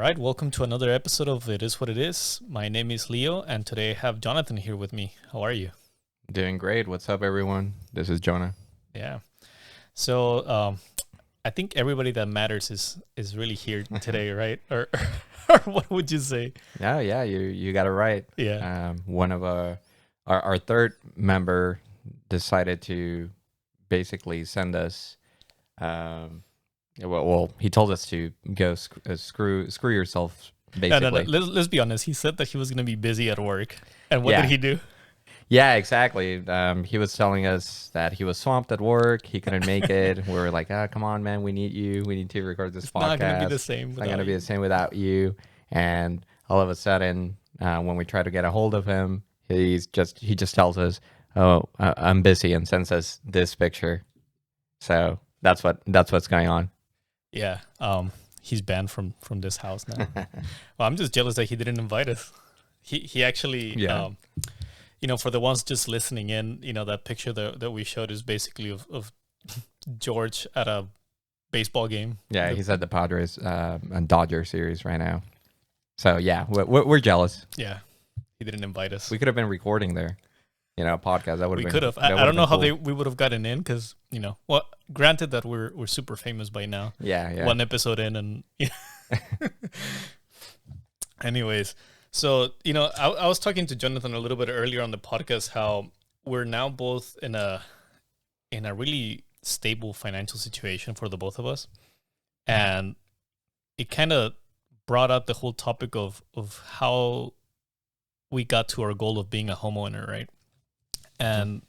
right, welcome to another episode of It Is What It Is. My name is Leo, and today I have Jonathan here with me. How are you? Doing great. What's up, everyone? This is Jonah. Yeah. So I think everybody that matters is really here today, right? Or what would you say? Yeah, you got it right. Yeah. One of our third member decided to basically send us. He told us to go screw yourself. No. Basically, Let's be honest. He said that he was gonna be busy at work, and what did yeah, he do? yeah, exactly. He was telling us that he was swamped at work. He couldn't make it. We were like, come on, man, we need you. We need to record this It's not gonna be the podcast. same It's not without gonna be you. the same without you. And all of a sudden, when we try to get a hold of him, he just tells us, "Oh, I'm busy," and sends us this picture. So that's what's going on. Yeah. He's banned from this house now. Well, I'm just jealous that he didn't invite us. He actually Yeah. for the ones just listening in, that picture that we showed is basically of George at a baseball game. Yeah, he's at the Padres and Dodger series right now. So yeah, we're jealous. Yeah, he didn't invite us. We could have been recording there, a podcast. That would We have been. could have. that I would don't have know been how cool. we would have gotten in because well, granted that we're super famous by now. Yeah. One episode in, and anyways, so I was talking to Jonathan a little bit earlier on the podcast how we're now both in a really stable financial situation for the both of us, and it kind of brought up the whole topic of how we got to our goal of being a homeowner, right? And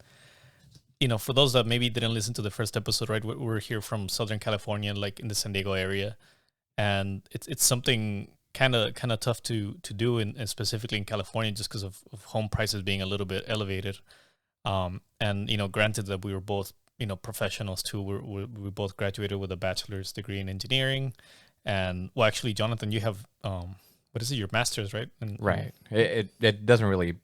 for those that maybe didn't listen to the first episode, right, we're here from Southern California, like in the San Diego area, and it's something kind of tough to do, and specifically in California, just because of home prices being a little bit elevated. And granted that we were both professionals too. We both graduated with a bachelor's degree in engineering, and well, actually, Jonathan, you have what is it? Your master's, right? Right. It doesn't really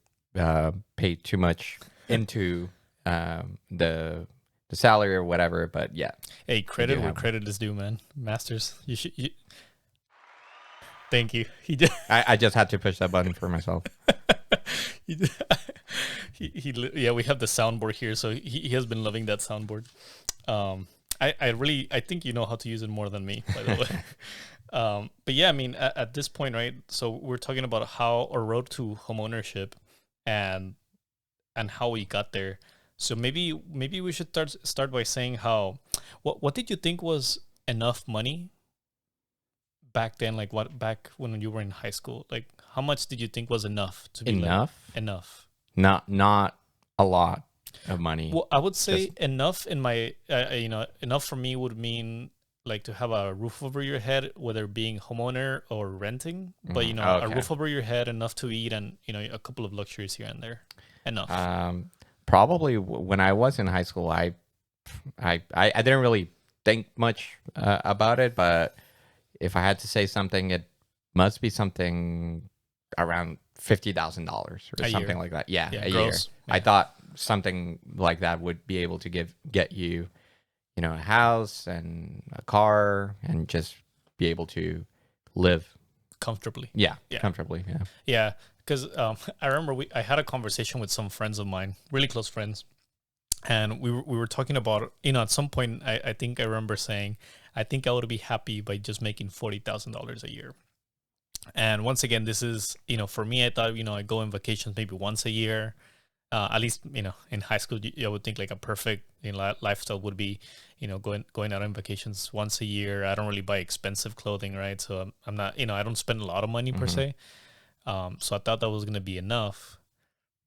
pay too much into the salary or whatever, but yeah. Hey, credit do where have one. credit is due, man. Masters, you should. Thank you. He did. I just had to push that button for myself. he, did- yeah, we have the soundboard here, so he has been loving that soundboard. I think you know how to use it more than me, by the way. But yeah, I mean, at this point, right? So we're talking about how our road to homeownership, and how we got there. So maybe we should start by saying how what did you think was enough money back then? Like what back when you were in high school? Like how much did you think was enough to be Enough? enough? Not a lot of money. Well, I would say enough in my, enough for me would mean like to have a roof over your head, whether being homeowner or renting. But a Okay. roof over your head, enough to eat, and a couple of luxuries here and there. Enough. Probably when I was in high school, I didn't really think much about it, but if I had to say something, it must be something around $50,000 or A something year. like that. Yeah, Yeah, a gross. year. Yeah. I thought something like that would be able to get you, a house and a car and just be able to live. Comfortably. Yeah, Yeah. comfortably. Yeah. Yeah, because I remember I had a conversation with some friends of mine, really close friends, and we were talking about at some point I think I remember saying I think I would be happy by just making $40,000 a year. And once again, this is for me, I thought I go on vacations maybe once a year. At least in high school, I would think like a perfect lifestyle would be going out on vacations once a year. I don't really buy expensive clothing, right? So I'm not I don't spend a lot of money per se. So I thought that was gonna be enough.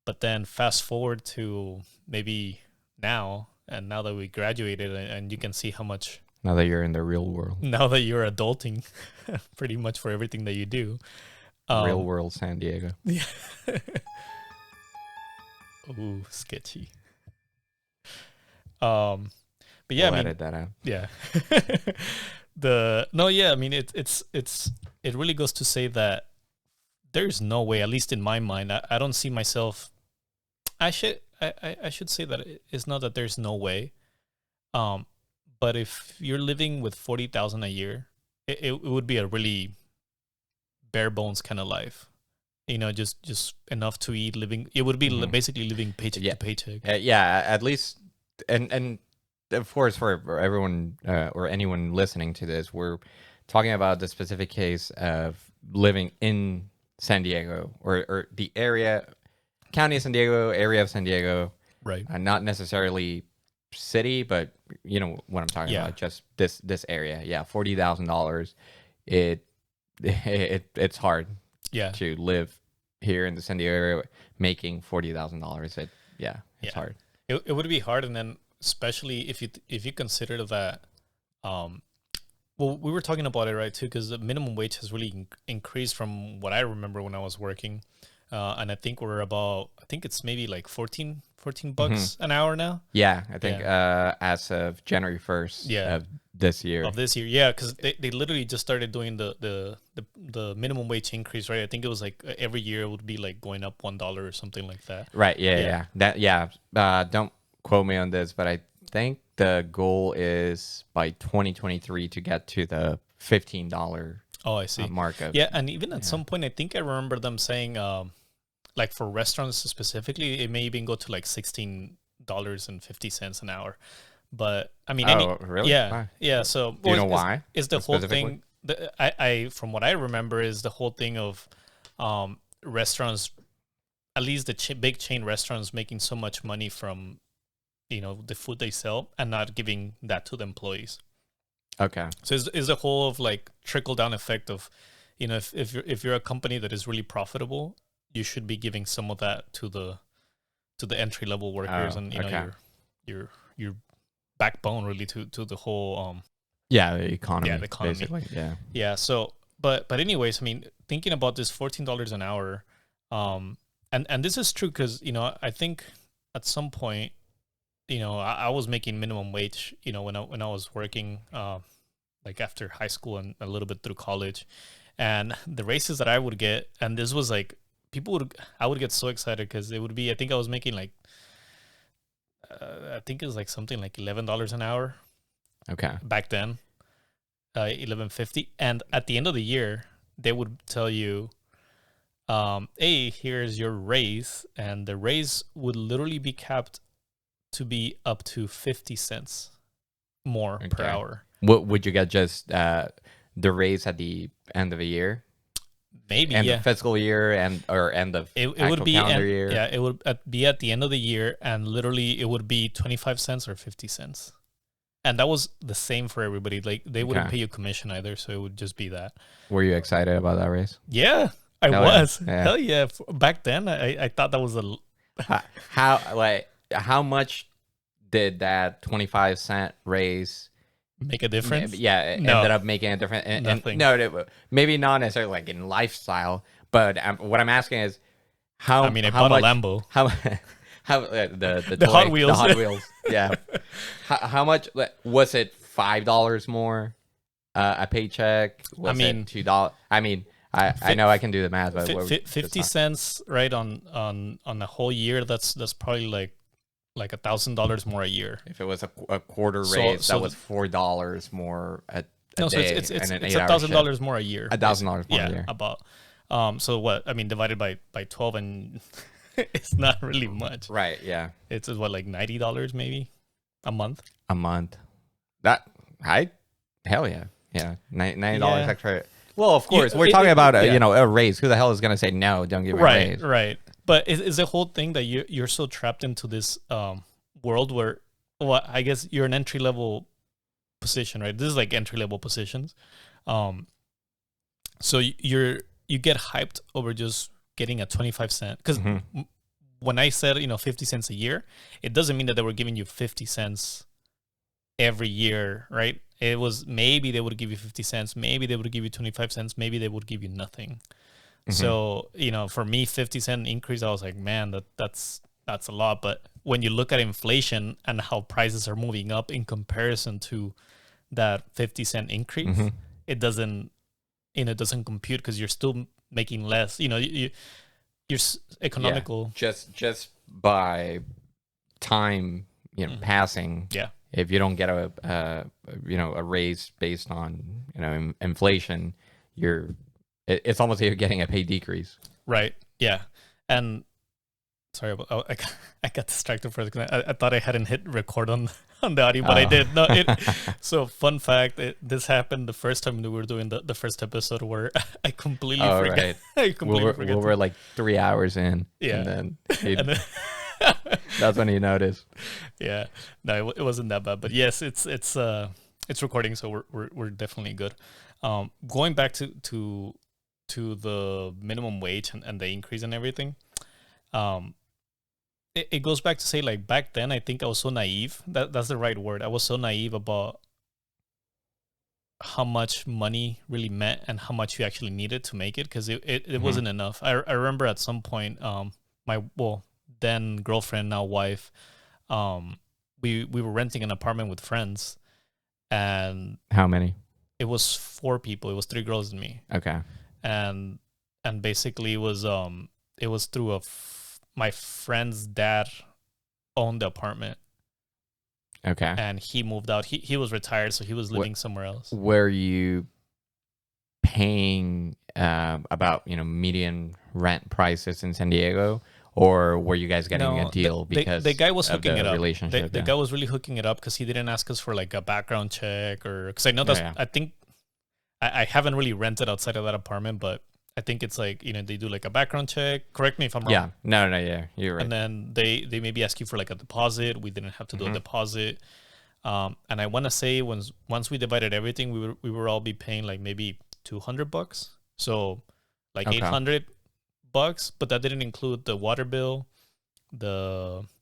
But then fast forward to maybe now, and now that we graduated, and you can see how much Now that you're in the real world, now that you're adulting, pretty much for everything that you do. real world San Diego. Yeah. Ooh, sketchy. But yeah, We'll I mean, edit that out. yeah. I mean, it really goes to say that there's no way, at least in my mind, I don't see myself. I should say that it's not that there's no way. But if you're living with 40,000 a year, it would be a really bare bones kind of life. Just enough to eat, living. It would be basically living paycheck to paycheck. Yeah, at least, and of course for everyone or anyone listening to this, we're talking about the specific case of living in San Diego or the area, county of San Diego, area of San Diego, Right. not necessarily city, but you know what I'm talking about. Just this area. Yeah, $40,000. It's hard. To live here in the San Diego area making $40,000. It's hard. It would be hard, and then especially if you consider that, well, we were talking about it right too, because the minimum wage has really increased from what I remember when I was working, and I think it's maybe like 14 bucks an hour now. Yeah, I think as of January 1st of this year. Yeah, because they literally just started doing the minimum wage increase, right? I think it was like every year it would be like going up $1 or something like that. Right. Yeah. Don't quote me on this, but I think the goal is by 2023 to get to the $15. Oh, I see. Mark of and even at some point, I think I remember them saying, like for restaurants specifically, it may even go to like $16.50 an hour. But I mean, really? Yeah. So do you know why? Is the whole thing? I from what I remember is the whole thing of restaurants, at least the big chain restaurants, making so much money from the food they sell and not giving that to the employees. Okay. So is the whole of like trickle down effect of, if you're a company that is really profitable, you should be giving some of that to the entry level workers and your backbone really to the whole the economy. Yeah, the economy. Basically. Yeah. Yeah. So but anyways, I mean, thinking about this $14 an hour, and this is true because I think at some point, I was making minimum wage, when I was working like after high school and a little bit through college, and the raises that I would get, and this was like I would get so excited because it would be, I think I was making like I think it was like something like $11 an hour. Okay. Back then, $11.50, and at the end of the year, they would tell you, "Hey, here's your raise," and the raise would literally be capped to be up to 50 cents more per hour. What would you get? Just the raise at the end of the year? Maybe end of fiscal year or end of it would be calendar year. Yeah, it would be at the end of the year, and literally it would be 25 cents or 50 cents, and that was the same for everybody. Like they wouldn't pay you commission either, so it would just be that. Were you excited about that raise? Yeah, I was. Yeah. Hell yeah! Back then, I thought that was how much did that 25-cent raise make a difference? Yeah, ended up making a difference. Nothing. No, maybe not necessarily like in lifestyle, but what I'm asking is how. I mean, I bought a Lambo. How the toy, Hot Wheels. The Hot Wheels. Yeah. How much was it? $5 more a paycheck? Was it $2? I mean, I know I can do the math, but 50 cents right on a whole year. That's probably like $1,000 more a year. If it was a quarter raise, that was $4 more a day. So it's $1,000 more a year. $1,000 more a year. About. So what? I mean, divided by 12, and it's not really much. Right. Yeah. It's what, like $90 maybe a month. A month. Hell yeah. Yeah. $90 extra. Well, of course, we're talking about a raise. Who the hell is going to say no? Don't give me a raise. Right. But is the whole thing that you're so trapped into this world where, well, I guess you're an entry level position, right? This is like entry level positions. So you get hyped over just getting a 25-cent, because when I said 50 cents a year, it doesn't mean that they were giving you 50 cents every year, right? It was maybe they would give you 50 cents, maybe they would give you 25 cents, maybe they would give you nothing. So, for me, 50-cent increase, I was like, man, that's a lot. But when you look at inflation and how prices are moving up in comparison to that 50-cent increase, it doesn't compute, because you're still making less. You're economical. Yeah. Just by time, passing. Yeah. If you don't get a raise based on inflation, it's almost like you're getting a pay decrease. Right. Yeah. And sorry, I got distracted for a second. I thought I hadn't hit record on the audio, but I did. No, so fun fact, this happened the first time we were doing the first episode where I completely forgot. Right. I completely forgot. We were like 3 hours in. Yeah. And And then then- that's when you noticed. yeah. No, it wasn't that bad, but yes, it's recording, so we're definitely good. Going back to the minimum wage and the increase and everything. It goes back to say, like, back then I think I was so naive. That's the right word. I was so naive about how much money really meant and how much you actually needed to make it, because it wasn't enough. I remember at some point, my then girlfriend, now wife, we were renting an apartment with friends, and How many? it was 4 people. It was 3 girls and me, Okay. and basically it was through my friend's dad owned the apartment, Okay. and he moved out. He was retired, so he was living somewhere else. Were you paying about median rent prices in San Diego, or were you guys getting a deal because the guy was of hooking the it up. relationship? The guy was really hooking it up because he didn't ask us for like a background check, or because I know that's Yeah. I think I haven't really rented outside of that apartment, but I think it's like, they do like a background check. Correct me if I'm wrong. Yeah. No, yeah, you're right. And then they maybe ask you for like a deposit. We didn't have to do a deposit. And I want to say once we divided everything, we were all be paying like maybe $200. So like Okay. $800, but that didn't include the water bill,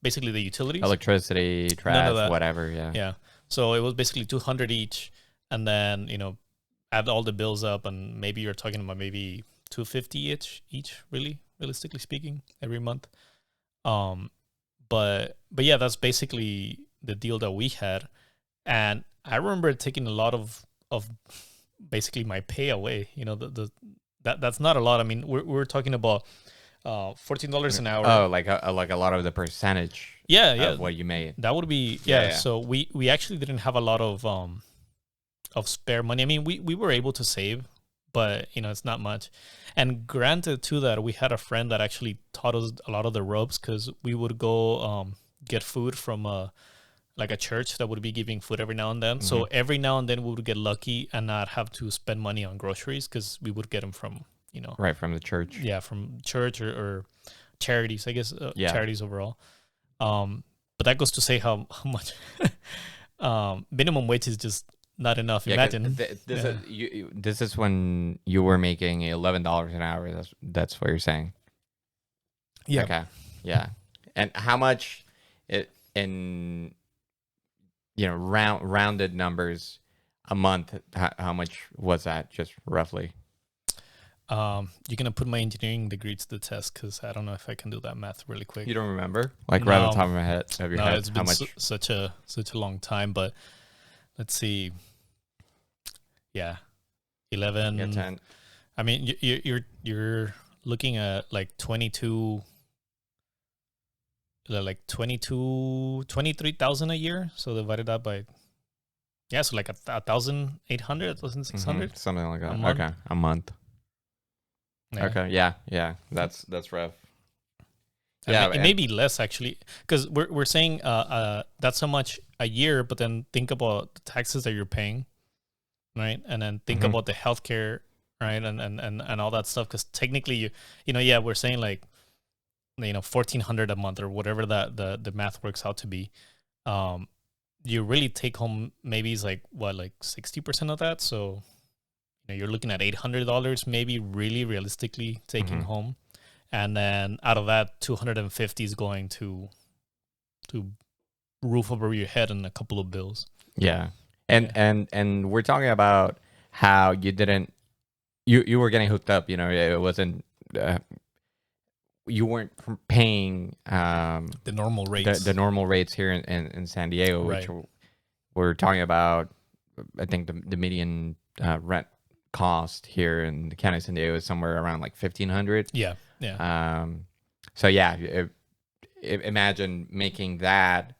basically the utilities. Electricity, None of trash, that. whatever. Yeah. Yeah. So it was basically 200 each, and then add all the bills up, and maybe you're talking about maybe 250 each, really realistically speaking, every month. But yeah, that's basically the deal that we had, and I remember taking a lot of basically my pay away. That's not a lot. I mean, we're talking about $14 an hour. Oh, like a lot of the percentage. Yeah. Of what you made. That would be Yeah. So we actually didn't have a lot of spare money. I mean, we were able to save, but it's not much. And granted to that, we had a friend that actually taught us a lot of the ropes, because we would go get food from like a church that would be giving food every now and then. So every now and then we would get lucky and not have to spend money on groceries, because we would get them from Right from the church. yeah, from church or charities, I guess. Yeah. Charities overall. But that goes to say how much minimum wage is just not enough. Yeah, 'cause Imagine this is when you were making $11 an hour. That's what you're saying. Yeah. Okay. Yeah. And how much in rounded numbers a month? How much was that, just roughly? You're gonna put my engineering degree to the test, because I don't know if I can do that math really quick. You don't remember, like right on No. top of my head of your head? It's How been much? such a long time. But let's see. Yeah, 11. Yeah, 10. I mean, you're looking at like 22, like 23,000 a year. So divided that by, so like 1,800, 1,600. Something like that. a month. Okay, a month. Yeah. Okay, yeah. That's rough. And Yeah, it may be less actually, because we're saying that's how much a year, but then think about the taxes that you're paying, right? And then think about the healthcare, right? And all that stuff, because technically we're saying like $1,400 a month or whatever that the math works out to be. You really take home maybe it's like what, like 60% of that, so you're looking at $800 maybe, really realistically taking home. And then out of that, 250 is going to roof over your head and a couple of bills. Yeah. And we're talking about how you didn't you were getting hooked up, it wasn't you weren't paying The normal rates. the normal rates here in San Diego, Right. which we're talking about. I think the median rent cost here in the county of San Diego is somewhere around like $1,500. Yeah. So yeah, imagine making that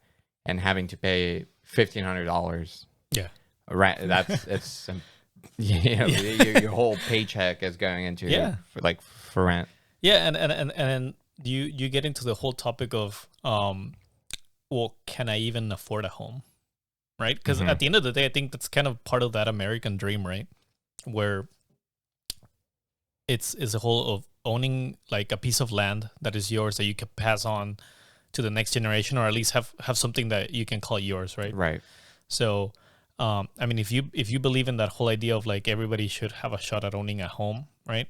and having to pay $1,500. Yeah. Right. It's Yeah, Yeah. your whole paycheck is going into Yeah. for rent. Yeah, and you get into the whole topic of well, can I even afford a home? Right? Because Hmm. at the end of the day, I think that's kind of part of that American dream, right? Where it's a whole of owning like a piece of land that is yours that you can pass on to the next generation, or at least have something that you can call yours, right? Right. So I mean, if you believe in that whole idea of like everybody should have a shot at owning a home, right?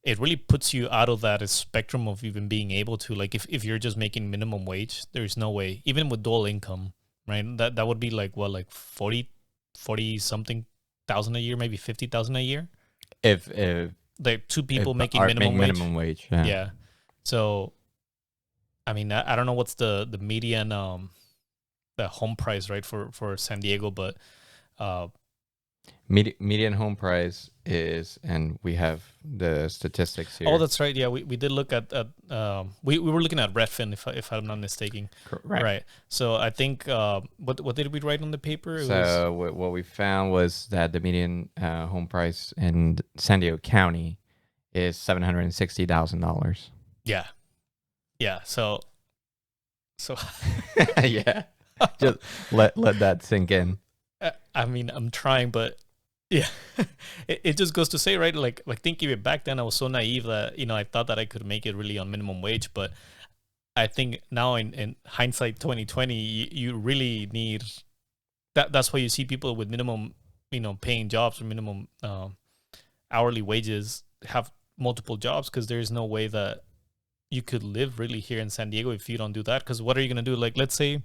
It really puts you out of that spectrum of even being able to, like, if you're just making minimum wage, there's no way, even with dual income, right? That would be like what, like 40 something thousand a year, maybe 50,000 a year, If like two if people making art make minimum wage. minimum wage, yeah. Yeah. So I mean, I don't know what's the median the home price, right, for San Diego, but uh Median home price is, and we have the statistics oh, here. that's right. Yeah, we did look at we were looking at Redfin, if I'm not mistaken. Right. Right. So I think what did we write on the paper? It was So what we found was that the median home price in San Diego County is $760,000. yeah. Yeah. So Yeah, just let that sink in. I mean, I'm trying, but yeah, it just goes to say, right? Like thinking it back then, I was so naive that I thought that I could make it really on minimum wage, but I think now in hindsight 2020, you really need that. That's why you see people with minimum, paying jobs or minimum hourly wages have multiple jobs, because there's no way that you could live really here in San Diego if you don't do that. Because what are you gonna do? Like, let's say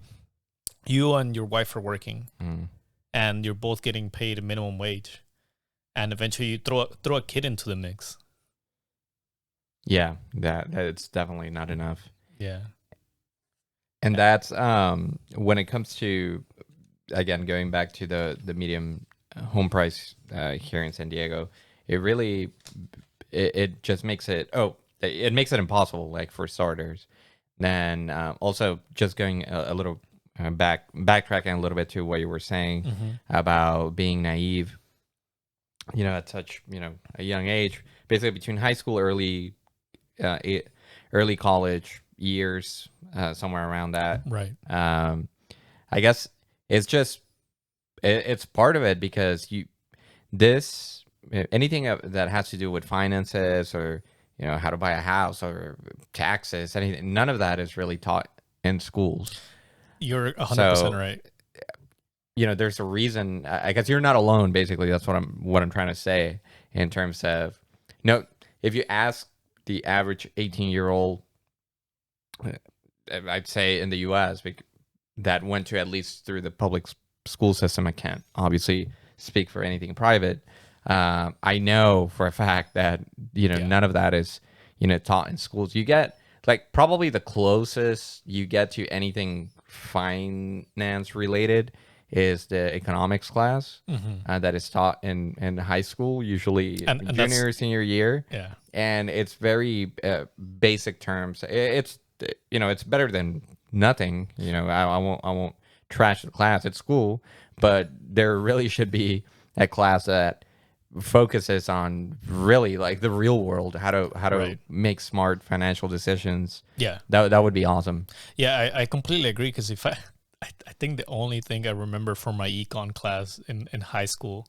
you and your wife are working Mm. and you're both getting paid a minimum wage, and eventually you throw a kid into the mix. Yeah, that it's definitely not enough. Yeah. And that's when it comes to, again, going back to the medium home price here in San Diego, it really it just makes it makes it impossible, like, for starters. Then also just going a little backtracking a little bit to what you were saying Mm-hmm. about being naive, at such, a young age, basically between high school, uh, e- early college years, somewhere around that. Right. Um, I guess it's just it's part of it, because this anything that has to do with finances, or how to buy a house, or taxes, anything, none of that is really taught in schools. You're 100% So right. there's a reason. I guess you're not alone. Basically, that's what I'm trying to say, in terms of, if you ask the average 18-year-old, I'd say in the U.S., that went to at least through the public school system. I can't obviously speak for anything private. I know for a fact that Yeah. none of that is taught in schools. You get, like, probably the closest you get to anything finance related is the economics class Mm-hmm. that is taught in high school, usually And junior that's or senior year, yeah. and it's very basic terms. It's better than nothing. I won't trash the class at school, but there really should be a class that focuses on really, like, the real world, how to Right. make smart financial decisions. Yeah. That would be awesome. Yeah, I completely agree, because if I think the only thing I remember from my econ class in high school,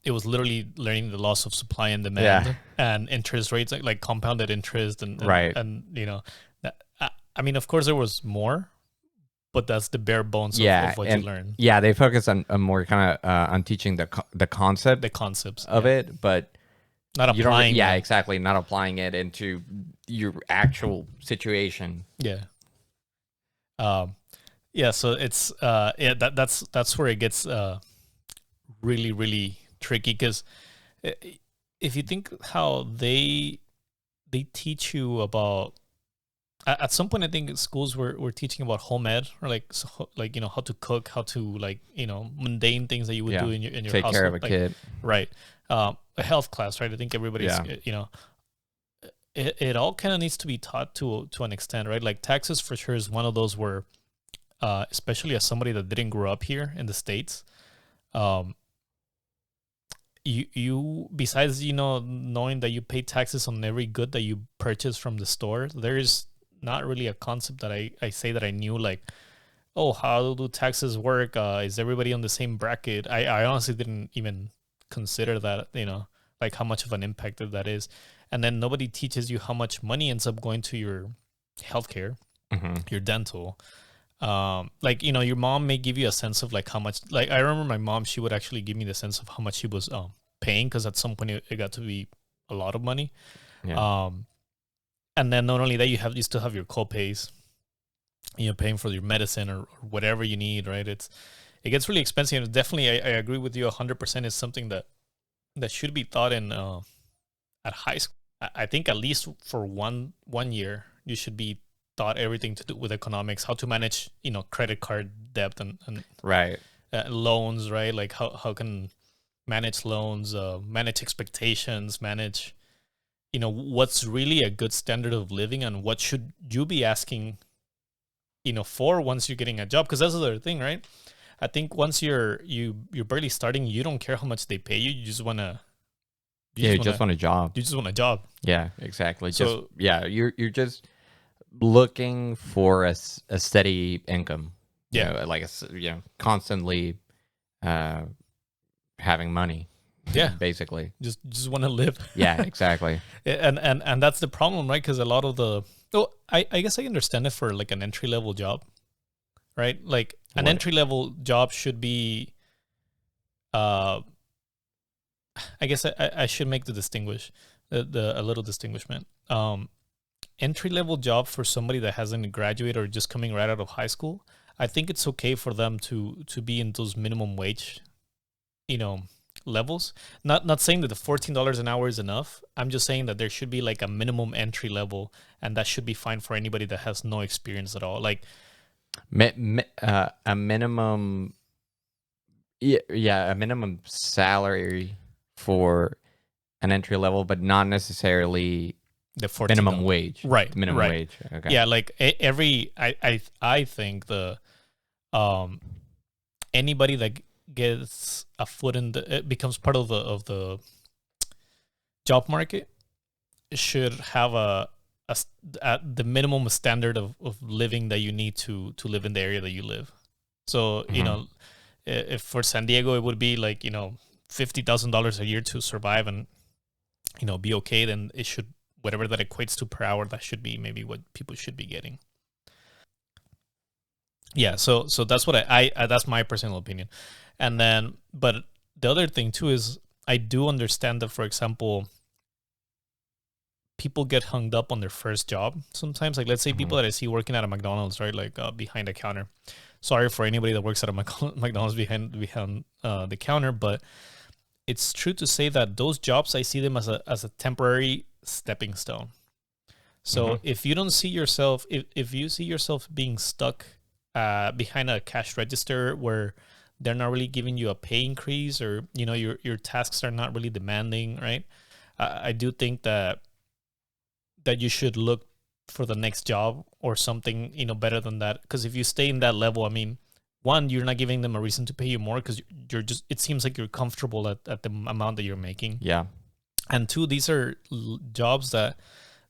it was literally learning the laws of supply and demand, Yeah. and interest rates, like compounded interest, Right. and I mean, of course there was more, but that's the bare bones Yeah, of what you and learn, yeah, they focus on more kind of on teaching the concept the concepts of it, but not you don't. applying Yeah, them. exactly. Not applying it into your actual situation. Yeah. Um, yeah. So it's yeah, that's where it gets really really tricky, because if you think how they teach you about, at some point I think schools were teaching about home ed, or like, like, how to cook, how to, like, mundane things that you would Yeah, do in your take care of household, a like, kid. right. A health class, right? I think everybody's Yeah, it all kind of needs to be taught to an extent, right? Like taxes for sure is one of those where especially as somebody that didn't grow up here in the States, um you besides knowing that you pay taxes on every good that you purchase from the store, there's not really a concept that I say that I knew, like, oh, how do taxes work? Is everybody on the same bracket? I honestly didn't even consider that, like how much of an impact that is. And then nobody teaches you how much money ends up going to your healthcare, your dental. Like, your mom may give you a sense of like how much, like I remember my mom, she would actually give me the sense of how much she was paying, because at some point it got to be a lot of money. Yeah. And then not only that, you still have your co-pays, paying for your medicine or whatever you need, right? It gets really expensive. And definitely, I agree with you 100%. Is something that should be taught in at high school. I think at least for one year, you should be taught everything to do with economics, how to manage, credit card debt and Right. Loans, right? Like how can manage loans, manage expectations, manage, what's really a good standard of living, and what should you be asking, for once you're getting a job. Because that's the other thing, right? I think once you're barely starting, you don't care how much they pay you. You just want to. You just want a job. You just want a job. Yeah, exactly. So you're just looking for a steady income. Yeah. Like constantly having money. Yeah. Basically. Just want to live. Yeah, exactly. and that's the problem, right? Because a lot of I guess I understand it for like an entry level job, right? Like an entry level job should be, I guess I should make a little distinguishment. Entry level job for somebody that hasn't graduated or just coming right out of high school, I think it's okay for them to be in those minimum wage, levels. Not saying that the $14 an hour is enough. I'm just saying that there should be like a minimum entry level, and that should be fine for anybody that has no experience at all. Like a minimum, a minimum salary for an entry level, but not necessarily the $14 minimum wage. Right. Minimum wage. Okay. Yeah, like I think the anybody that gets a foot in it becomes part of the job market should have the minimum standard of living that you need to live in the area that you live. So if for San Diego it would be like $50,000 a year to survive and be okay, then it should, whatever that equates to per hour, that should be maybe what people should be getting. Yeah, so that's what I that's my personal opinion. And then, but the other thing too is I do understand that, for example, people get hung up on their first job sometimes. Like, let's say people that I see working at a McDonald's, right? Like behind a counter. Sorry for anybody that works at a McDonald's behind the counter, but it's true to say that those jobs, I see them as a temporary stepping stone. So if you don't see yourself, if you see yourself being stuck behind a cash register where they're not really giving you a pay increase, or your tasks are not really demanding, right? I do think that you should look for the next job or something better than that. Because if you stay in that level, I mean, one, you're not giving them a reason to pay you more, because you're just, it seems like you're comfortable at the amount that you're making. Yeah. And two, these are jobs that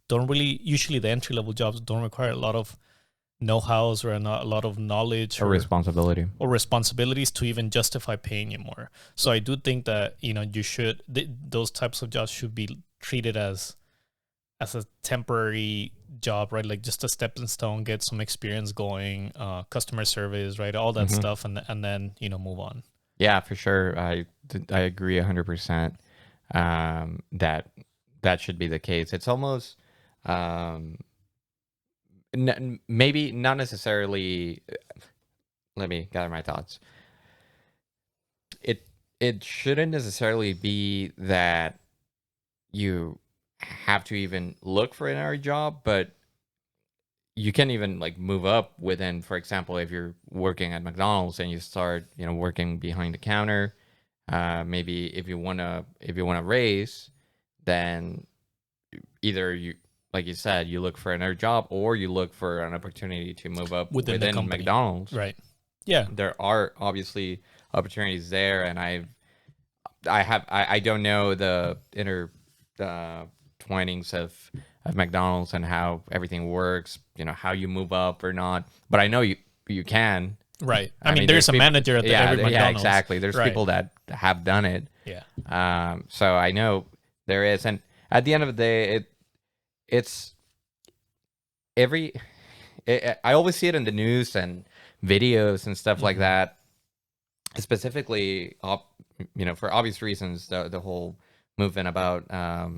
don't really, usually the entry level jobs don't require a lot of know-hows or a lot of knowledge or responsibilities to even justify paying you more. So I do think that you should, those types of jobs should be treated as a temporary job, right? Like just a stepping stone, get some experience going, customer service, right? All that stuff, and then move on. Yeah, for sure. I agree 100%. That should be the case. It's almost maybe not necessarily. Let me gather my thoughts. It shouldn't necessarily be that you have to even look for another job, but you can even like move up within. For example, if you're working at McDonald's and you start working behind the counter, maybe if you want to raise, then either you, like you said, you look for another job, or you look for an opportunity to move up within McDonald's. Right. Yeah. There are obviously opportunities there, and I don't know the inner twinings of McDonald's and how everything works. You know, how you move up or not. But I know you can. Right. I I mean, mean, there's there's a people. manager at Yeah, every yeah, McDonald's. exactly. There's Right. people that have done it. Yeah. So I know there is, and at the end of the day, it's every. I always see it in the news and videos and stuff like Mhm. that. Specifically, for obvious reasons, the whole movement about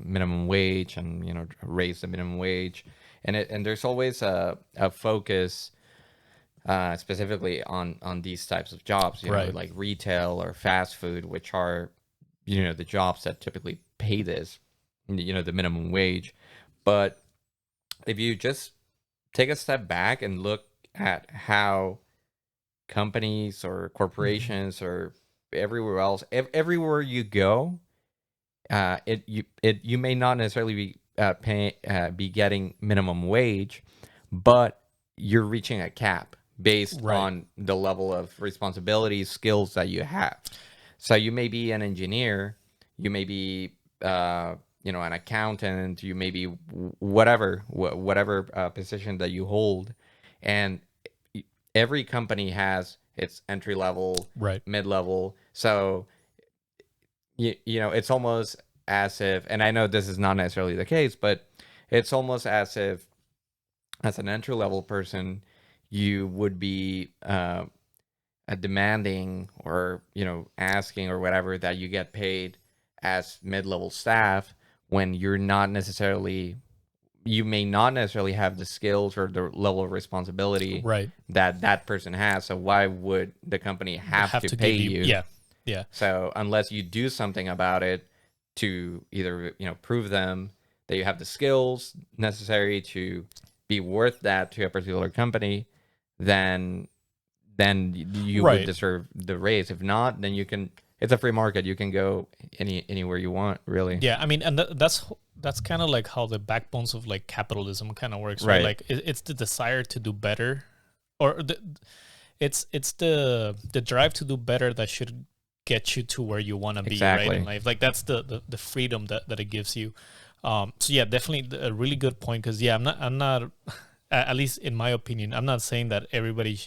minimum wage and raise the minimum wage, and there's always a focus specifically on these types of jobs, Right. like retail or fast food, which are the jobs that typically pay this, the minimum wage. But if you just take a step back and look at how companies or Mhm. corporations or everywhere else, everywhere you go, you may not necessarily be getting minimum wage, but you're reaching a cap based Right. on the level of responsibilities, skills that you have. So you may be an engineer, you may be an accountant, you may be whatever position that you hold, and every company has its entry level, Right. mid level. So it's almost as if, and I know this is not necessarily the case, but it's almost as if, as an entry level person, you would be demanding or asking or whatever that you get paid as mid level staff when you may not necessarily have the skills or the level of responsibility Right. that person has. So why would the company They have have to to pay give you. you? Yeah. Yeah. So unless you do something about it to either prove them that you have the skills necessary to be worth that to a particular company, then you would Right. deserve the raise. If not, then you can. It's a free market. You can go anywhere you want, really. Yeah. I mean, and that's kind of like how the backbones of like capitalism kind of works, right? Right. Like it's the desire to do better, or it's the drive to do better that should get you to where you want to be, right, in Exactly. life. Like that's the freedom that it gives you. So yeah, definitely a really good point, because yeah, I'm not at least in my opinion, I'm not saying that everybody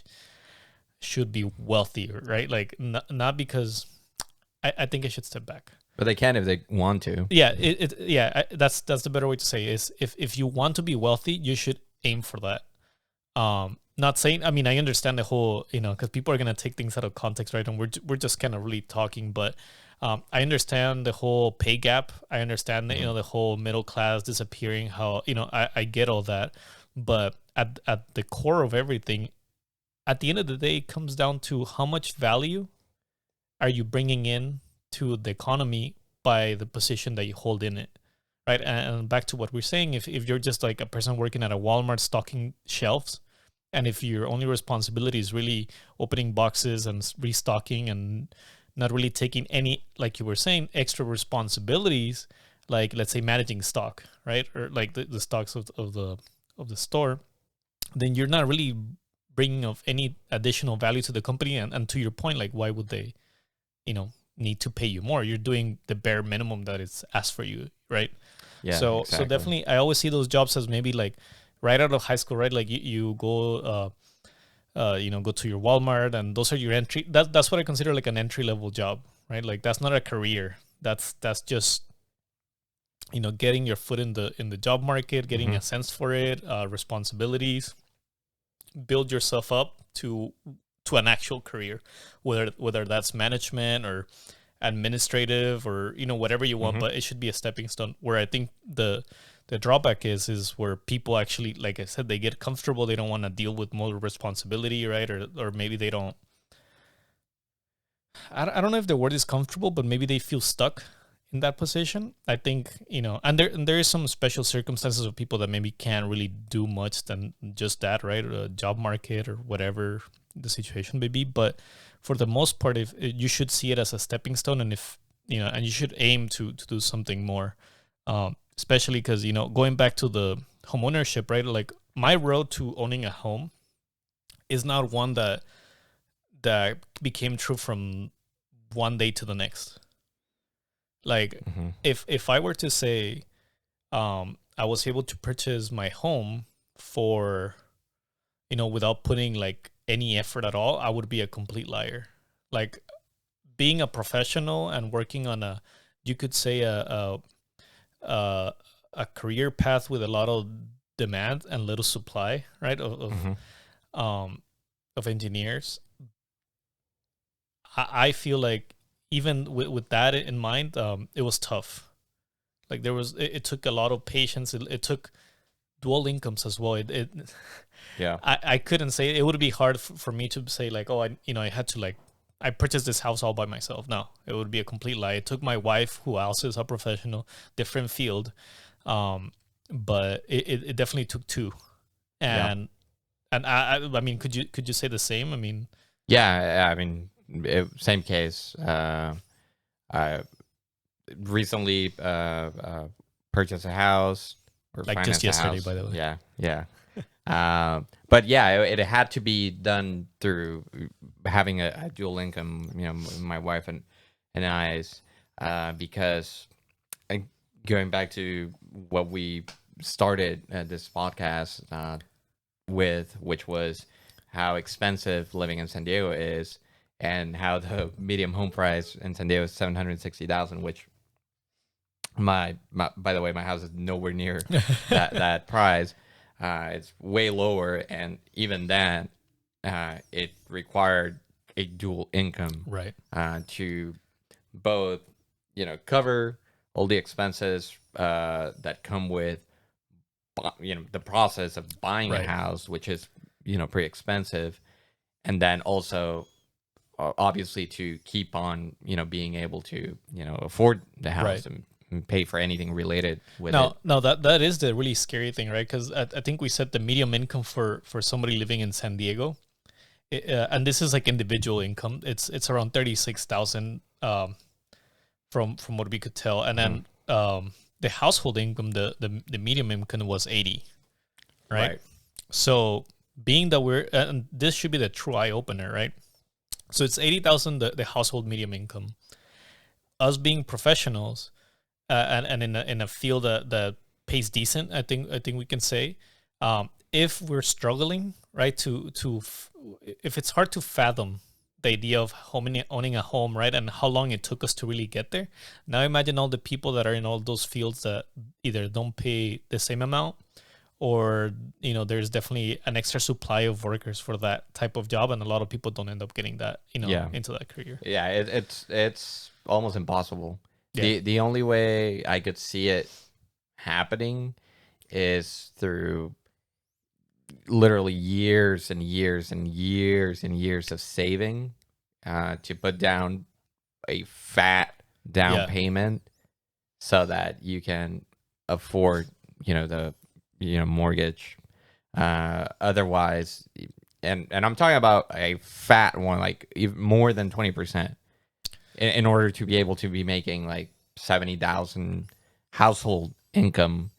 should be wealthy, right? Like not because I think I should step back. But they can if they want to. Yeah, that's the better way to say it, is if you want to be wealthy, you should aim for that. Not saying, I mean, I understand the whole, because people are gonna take things out of context, right? And we're just kind of really talking, but I understand the whole pay gap. I understand that, Mhm. the whole middle class disappearing. How, I get all that, but at the core of everything, at the end of the day, it comes down to how much value are you bringing in to the economy by the position that you hold in it, right? And back to what we're saying, if you're just like a person working at a Walmart stocking shelves, and if your only responsibility is really opening boxes and restocking and not really taking any, like you were saying, extra responsibilities, like let's say managing stock, right, or like the stocks of the store, then you're not really bringing of any additional value to the company. And to your point, like why would they, need to pay you more? You're doing the bare minimum that is asked for you, right? Yeah, So exactly. definitely, I always see those jobs as maybe like right out of high school, right? Like you go, go to your Walmart, and those are your entry. That's what I consider like an entry level job, right? Like that's not a career. That's just, getting your foot in the job market, getting Hmm. a sense for it, responsibilities, build yourself up to an actual career, whether that's management or administrative, or whatever you want, Hmm. but it should be a stepping stone. Where I think the drawback is where people actually, like I said, they get comfortable, they don't want to deal with more responsibility, right? Or maybe they don't, I don't know if the word is comfortable, but maybe they feel stuck in that position. I think, and there is some special circumstances of people that maybe can't really do much than just that, right? Or a job market or whatever the situation may be. But for the most part, if you should see it as a stepping stone, and if and you should aim to do something more, especially because going back to the home ownership, right? Like my road to owning a home is not one that became true from one day to the next, Like Mhm. if I were to say I was able to purchase my home for, without putting like any effort at all, I would be a complete liar. Like being a professional and working on you could say a, a career path with a lot of demand and little supply, right? Mhm. Um, of engineers. I feel like even with that in mind, it was tough. Like it took a lot of patience. It took dual incomes as well. Yeah. I couldn't say it would be hard for me to say like, oh, I had to like, I purchased this house all by myself. No, it would be a complete lie. It took my wife, who also is a professional, different field, but it definitely took two. Yeah. And I mean, could you say the same? I mean, Yeah. I mean, same case. I recently purchased a house or like just financed a yesterday, house. by the way. Yeah. Yeah. But yeah, it had to be done through having a dual income, my wife and I's, because going back to what we started this podcast with, which was how expensive living in San Diego is, and how the medium home price in San Diego is 760,000, which my by the way, my house is nowhere near that price. It's way lower, and even then, it required a dual income Right. to both, cover all the expenses that come with, the process of buying a Right. house, which is, pretty expensive, and then also obviously to keep on, being able to, afford the house Right. and pay for anything related with it. No, that is the really scary thing, right? Because I think we said the medium income for somebody living in San Diego, and this is like individual income. It's around 36,000, from what we could tell, and Mhm. then the household income, the medium income was 80, right? Right. So being that and this should be the true eye opener, right? So it's 80,000 the household medium income. Us being professionals, and in a field that pays decent, I think we can say, if we're struggling, right, if it's hard to fathom the idea of owning a home, right, and how long it took us to really get there. Now imagine all the people that are in all those fields that either don't pay the same amount, or there's definitely an extra supply of workers for that type of job, and a lot of people don't end up getting that, Yeah. into that career. Yeah, it's almost impossible. Yeah. The only way I could see it happening is through literally years and years and years and years of saving to put down a fat down Yeah. payment so that you can afford, the mortgage. Otherwise, and I'm talking about a fat one, like even more than 20%, in order to be able to be making like 70,000 household income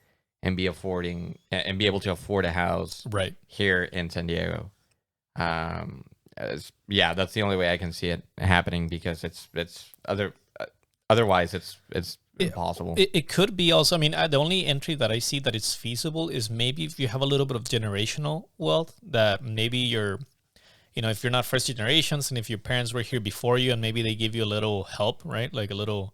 and be able to afford a house Right. here in San Diego. Yeah, that's the only way I can see it happening, because otherwise it's impossible. It could be also. I mean, the only entry that I see that is feasible is maybe if you have a little bit of generational wealth, that maybe if you're not first generations, and if your parents were here before you, and maybe they give you a little help, right? Like a little,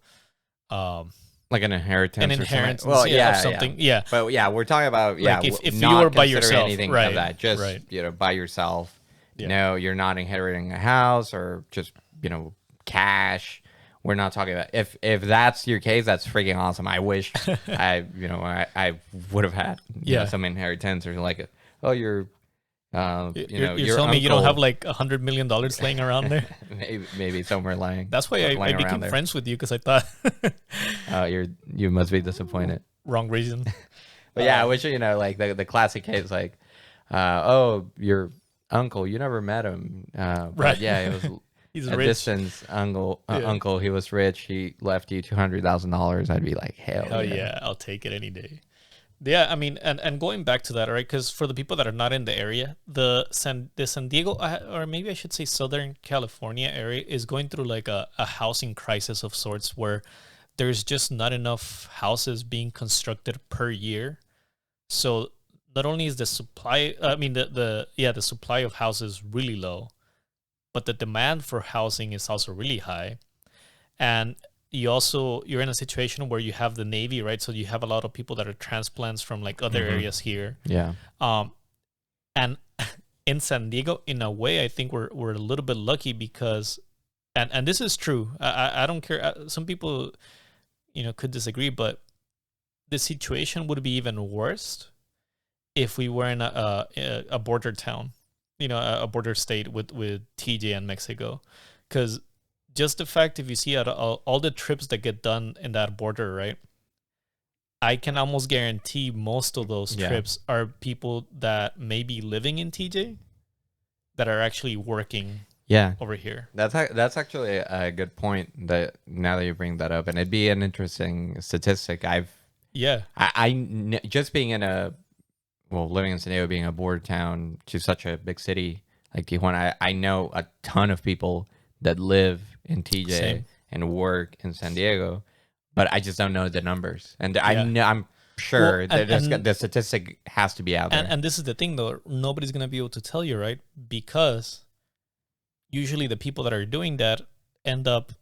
Like an inheritance, an or something. inheritance, Well, yeah, of something. Yeah. But yeah, we're talking about, Like if you not were by considering yourself, anything right, of that, just right. by yourself. Yeah. No, you're not inheriting a house or just cash. We're not talking about, if that's your case, that's freaking awesome. I wish I would have had Yeah. some inheritance, or like You're your telling me you don't uncle- have like $100 million laying around there? maybe somewhere lying. That's why I lying around became there. friends with you, because I thought You must be disappointed. wrong reason. But yeah, I wish like the classic case, like, oh, your uncle, you never met him, but Right. yeah, it was He's a rich. distance uncle. Yeah. Uncle, he was rich. He left you $200,000. I'd be like, hell Oh yeah, I'll take it any day. Yeah, I mean, and going back to that, right? Because for the people that are not in the area, the San Diego, or maybe I should say Southern California area, is going through like a housing crisis of sorts, where there's just not enough houses being constructed per year. So not only is the supply, I mean the supply of houses really low, but the demand for housing is also really high. And you're in a situation where you have the Navy, right? So you have a lot of people that are transplants from like other areas here. Yeah. And in San Diego, in a way, I think we're a little bit lucky because, and this is true. I don't care. Some people, could disagree, but the situation would be even worse if we were in a border town, a border state with TJ and Mexico, because just the fact, if you see all the trips that get done in that border, right? I can almost guarantee most of those trips are people that may be living in TJ that are actually working over here. That's actually a good point, that now that you bring that up, and it'd be an interesting statistic. Just being living in San Diego, being a border town to such a big city like Tijuana, I know a ton of people that live in TJ Same. and work in San Diego, but I just don't know the numbers. And I'm sure that the statistic has to be out there. And this is the thing, though. Nobody's going to be able to tell you, right? Because usually the people that are doing that end up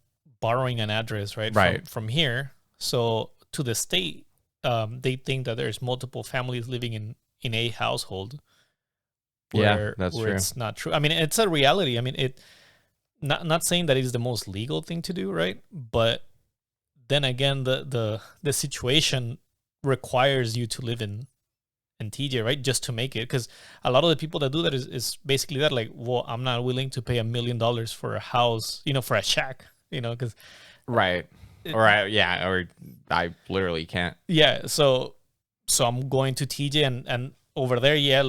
borrowing an address, right? From here. So to the state, they think that there's multiple families living in a household. Where true. It's not true. I mean, it's a reality. I mean, not saying that it's the most legal thing to do, right? But then again, the situation requires you to live in TJ, right? Just to make it. Because a lot of the people that do that is basically that, like, well, I'm not willing to pay $1 million for a house, for a shack, because or I literally can't. Yeah, so I'm going to TJ and over there, you're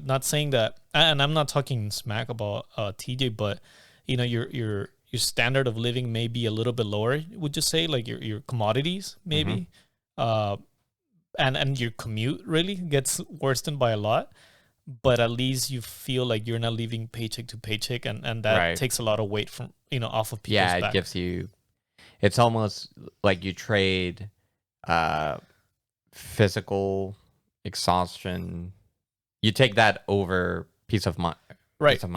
not saying that, and I'm not talking smack about TJ, but your standard of living may be a little bit lower, would you say, like your commodities maybe, and your commute really gets worsened by a lot, but at least you feel like you're not living paycheck to paycheck, and that takes a lot of weight from off of people's back. It gives you, it's almost like you trade physical exhaustion, you take that over peace of mind, right? Which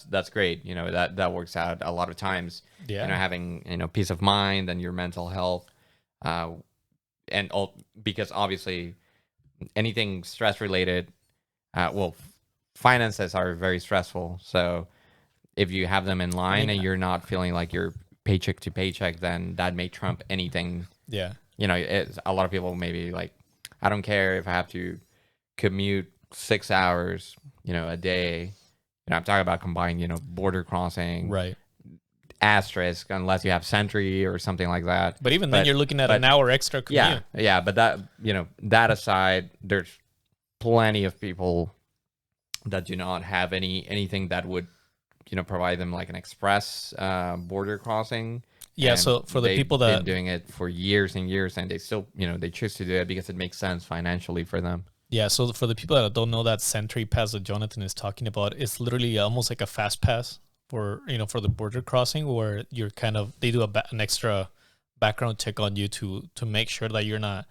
that's great. That works out a lot of times. Having peace of mind and your mental health, because obviously anything stress related, finances are very stressful. So if you have them in line and you're not feeling like you're paycheck to paycheck, then that may trump anything. A lot of people maybe like, I don't care if I have to commute 6 hours a day. I'm talking about combined border crossing, right? Asterisk, unless you have Sentry or something like that. But even then, you're looking at an hour extra commute. But that aside, there's plenty of people that do not have anything that would provide them like an express border crossing. So for the people that been doing it for years and years, and they still they choose to do it because it makes sense financially for them. So for the people that don't know, that Sentry pass that Jonathan is talking about, it's literally almost like a fast pass for for the border crossing, where you're they do an extra background check on you to make sure that you're not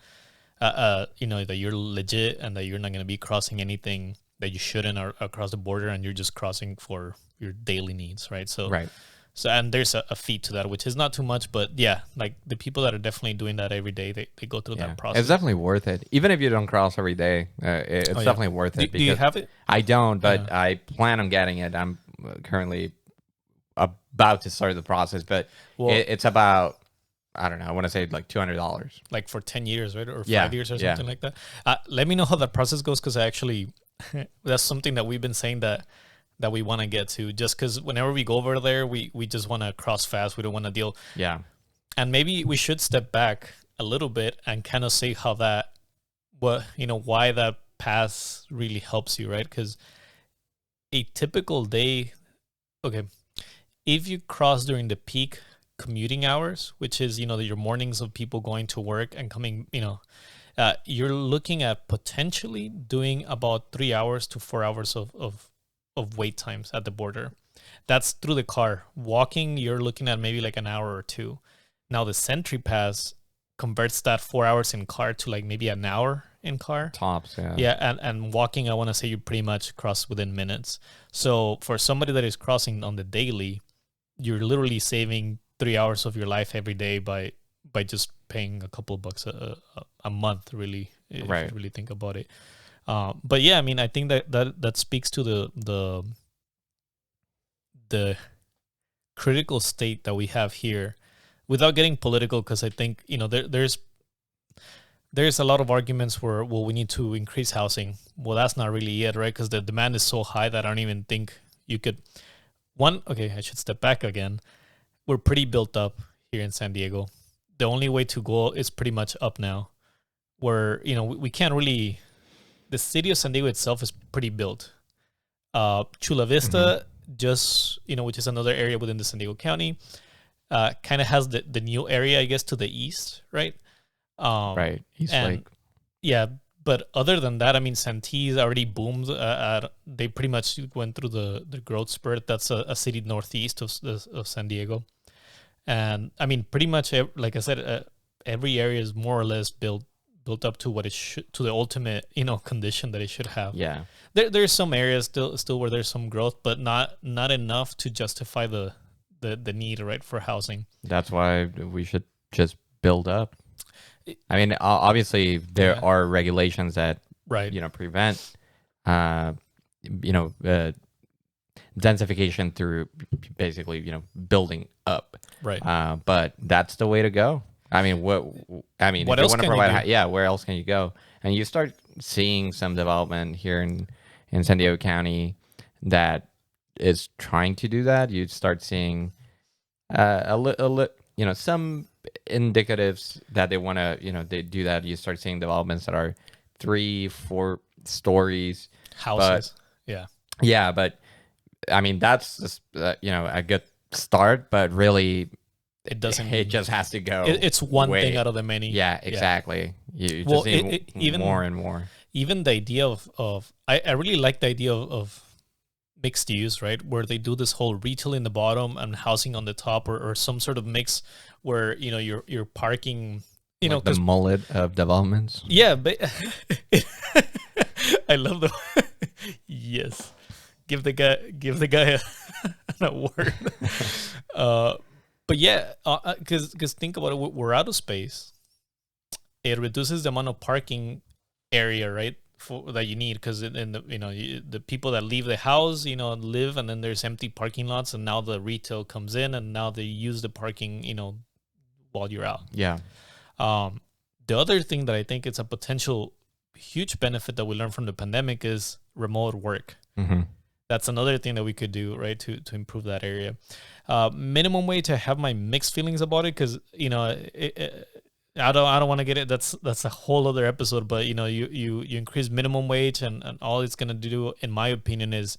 that you're legit and that you're not going to be crossing anything that you shouldn't across the border, and you're just crossing for your daily needs, right? So and there's a fee to that, which is not too much, but like the people that are definitely doing that every day, they go through that process. It's definitely worth it, even if you don't cross every day. It's definitely worth it. Do you have it? I don't, but I plan on getting it. I'm currently about to start the process, but it's about, I don't know, I want to say like $200, like for 10 years, right? Or 5 years or something like that. Let me know how that process goes, because actually that's something that we've been saying that we want to get to, just because whenever we go over there, we just want to cross fast. We don't want to deal. And maybe we should step back a little bit and kind of say how that, why that pass really helps you, right? Because a typical day, if you cross during the peak commuting hours, which is, your mornings of people going to work and coming, you're looking at potentially doing about 3 hours to 4 hours of wait times at the border. That's through the car. Walking, you're looking at maybe like an hour or two. Now the Sentry Pass converts that 4 hours in car to like maybe an hour in car. Tops, yeah. Yeah, and walking, I want to say you pretty much cross within minutes. So for somebody that is crossing on the daily, you're literally saving 3 hours of your life every day by just paying a couple of bucks a month, really, if Right. you really think about it. But yeah, I mean, I think that speaks to the critical state that we have here, without getting political, because I think, you know, there's a lot of arguments where, well, we need to increase housing. Well, that's not really it, right? Because the demand is so high that I don't even think you could. Okay, I should step back again. We're pretty built up here in San Diego. The only way to go is pretty much up now, where, you know, we can't really. The city of San Diego itself is pretty built. Chula Vista, just, you know, which is another area within the San Diego County, kind of has the new area, I guess, to the east, right? Right. East and Lake. yeah, but other than that, I mean, Santee already boomed. They pretty much went through the growth spurt. That's a city northeast of San Diego, and I mean, pretty much like I said, every area is more or less built up to what it should, to the ultimate, you know, condition that it should have. Yeah. There's some areas still where there's some growth, but not enough to justify the need, right, for housing. That's why we should just build up. I mean, obviously there Yeah. are regulations that, Right. you know, prevent, you know, densification through basically, you know, building up. Right. But that's the way to go. I mean, what What if you else want to can you provide, do? yeah, where else can you go? And you start seeing some development here in San Diego County that is trying to do that. You start seeing you know, some indicatives that they want to, you know, they do that. You start seeing developments that are 3-4 stories. Houses. Yeah. Yeah, but I mean, that's just, you know, a good start, but really It doesn't. it just has to go. It's one way- thing out of the many. Yeah, exactly. You Well, just need even more and more. even the idea of I really like the idea of mixed use, right? Where they do this whole retail in the bottom and housing on the top, or some sort of mix where, you know, you're parking, you know, Like the because mullet of developments. yeah, but I love the yes. Give the guy an award. But yeah, because think about it, we're out of space. It reduces the amount of parking area, right, that you need, because in the, you know, the people that leave the house, you know, live, and then there's empty parking lots, and now the retail comes in, and now they use the parking, you know, while you're out. Yeah. The other thing that I think it's a potential huge benefit that we learned from the pandemic is remote work. Mm-hmm. That's another thing that we could do, right, to improve that area. Minimum wage, I have my mixed feelings about it, because, you know, I don't want to get it. That's a whole other episode. But, you know, you increase minimum wage, and all it's gonna do, in my opinion, is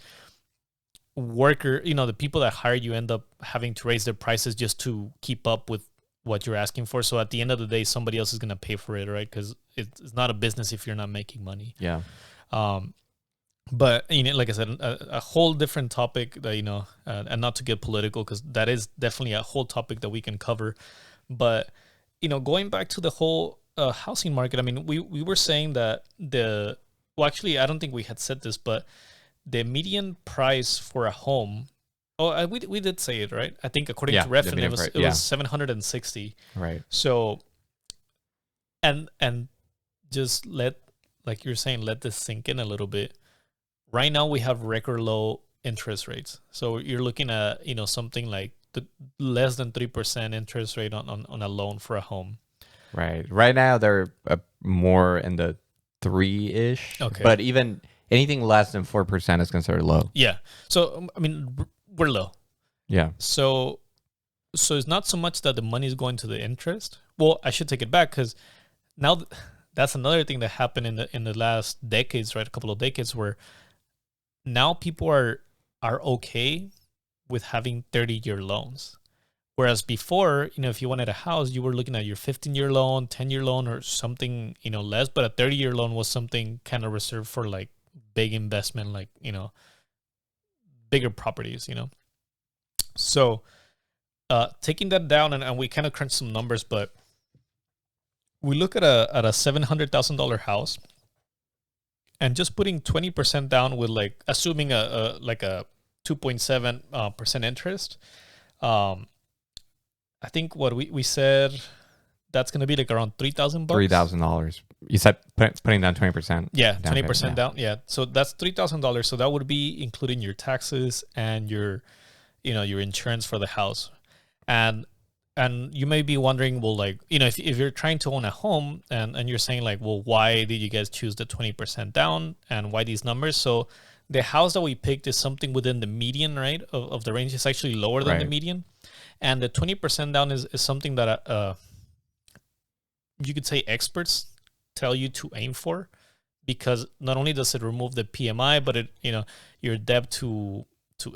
you know, the people that hire you end up having to raise their prices just to keep up with what you're asking for. So at the end of the day, somebody else is gonna pay for it, right? Because it's not a business if you're not making money. Yeah. But, you know, like I said, a whole different topic that, you know, and not to get political, because that is definitely a whole topic that we can cover. But, you know, going back to the whole housing market, I mean, we were saying that well, actually, I don't think we had said this, but the median price for a home, we did say it, right? I think according Yeah, to the Redfin, median it price, was 760. Right. So, and just like you're saying, let this sink in a little bit. Right now we have record low interest rates. So you're looking at, you know, something like the less than 3% interest rate on a loan for a home. Right. Right now they're more in the 3-ish. Okay. But even anything less than 4% is considered low. Yeah. So, I mean, we're low. Yeah. So it's not so much that the money is going to the interest. Well, I should take it back, because now that's another thing that happened in the last decades, right? A couple of decades, where now people are okay with having 30-year loans. Whereas before, you know, if you wanted a house, you were looking at your 15-year loan, 10-year loan, or something, you know, less. But a 30-year loan was something kind of reserved for like big investment, like, you know, bigger properties, you know. So taking that down, and we kind of crunch some numbers, but we look at a $700,000 house, and just putting 20% down with like assuming a 2.7% interest. I think what we said, that's gonna be like around $3,000. $3,000. You said putting down 20%. Yeah, 20% down. Yeah, so that's $3,000. So that would be including your taxes and your insurance for the house. And you may be wondering, well, like, if you're trying to own a home and you're saying like, well, why did you guys choose the 20% down and why these numbers? So the house that we picked is something within the median, right, of the range. It's actually lower than the median. And the 20% down is something that you could say experts tell you to aim for, because not only does it remove the PMI, but it, your debt to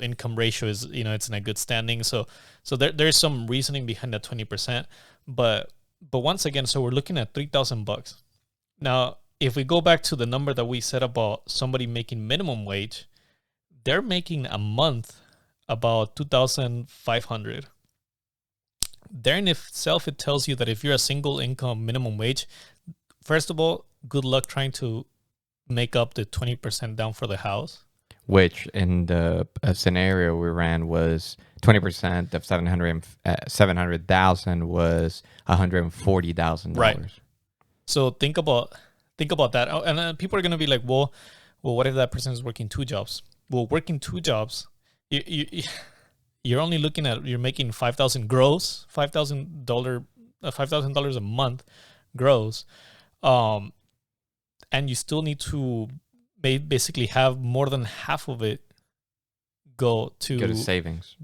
income ratio is, it's in a good standing. So there's some reasoning behind that 20%. But once again, so we're looking at $3,000. Now, if we go back to the number that we said about somebody making minimum wage, they're making a month about $2,500. There in itself, it tells you that if you're a single income minimum wage, first of all, good luck trying to make up the 20% down for the house. Which in the scenario we ran was 20% of 700,000 was $140,000. Right. So think about that. And then people are going to be like, well, what if that person is working 2 jobs? Well, working 2 jobs, you're only looking at, you're making $5,000 gross, $5,000 a month gross. And you still need to basically have more than half of it go to savings.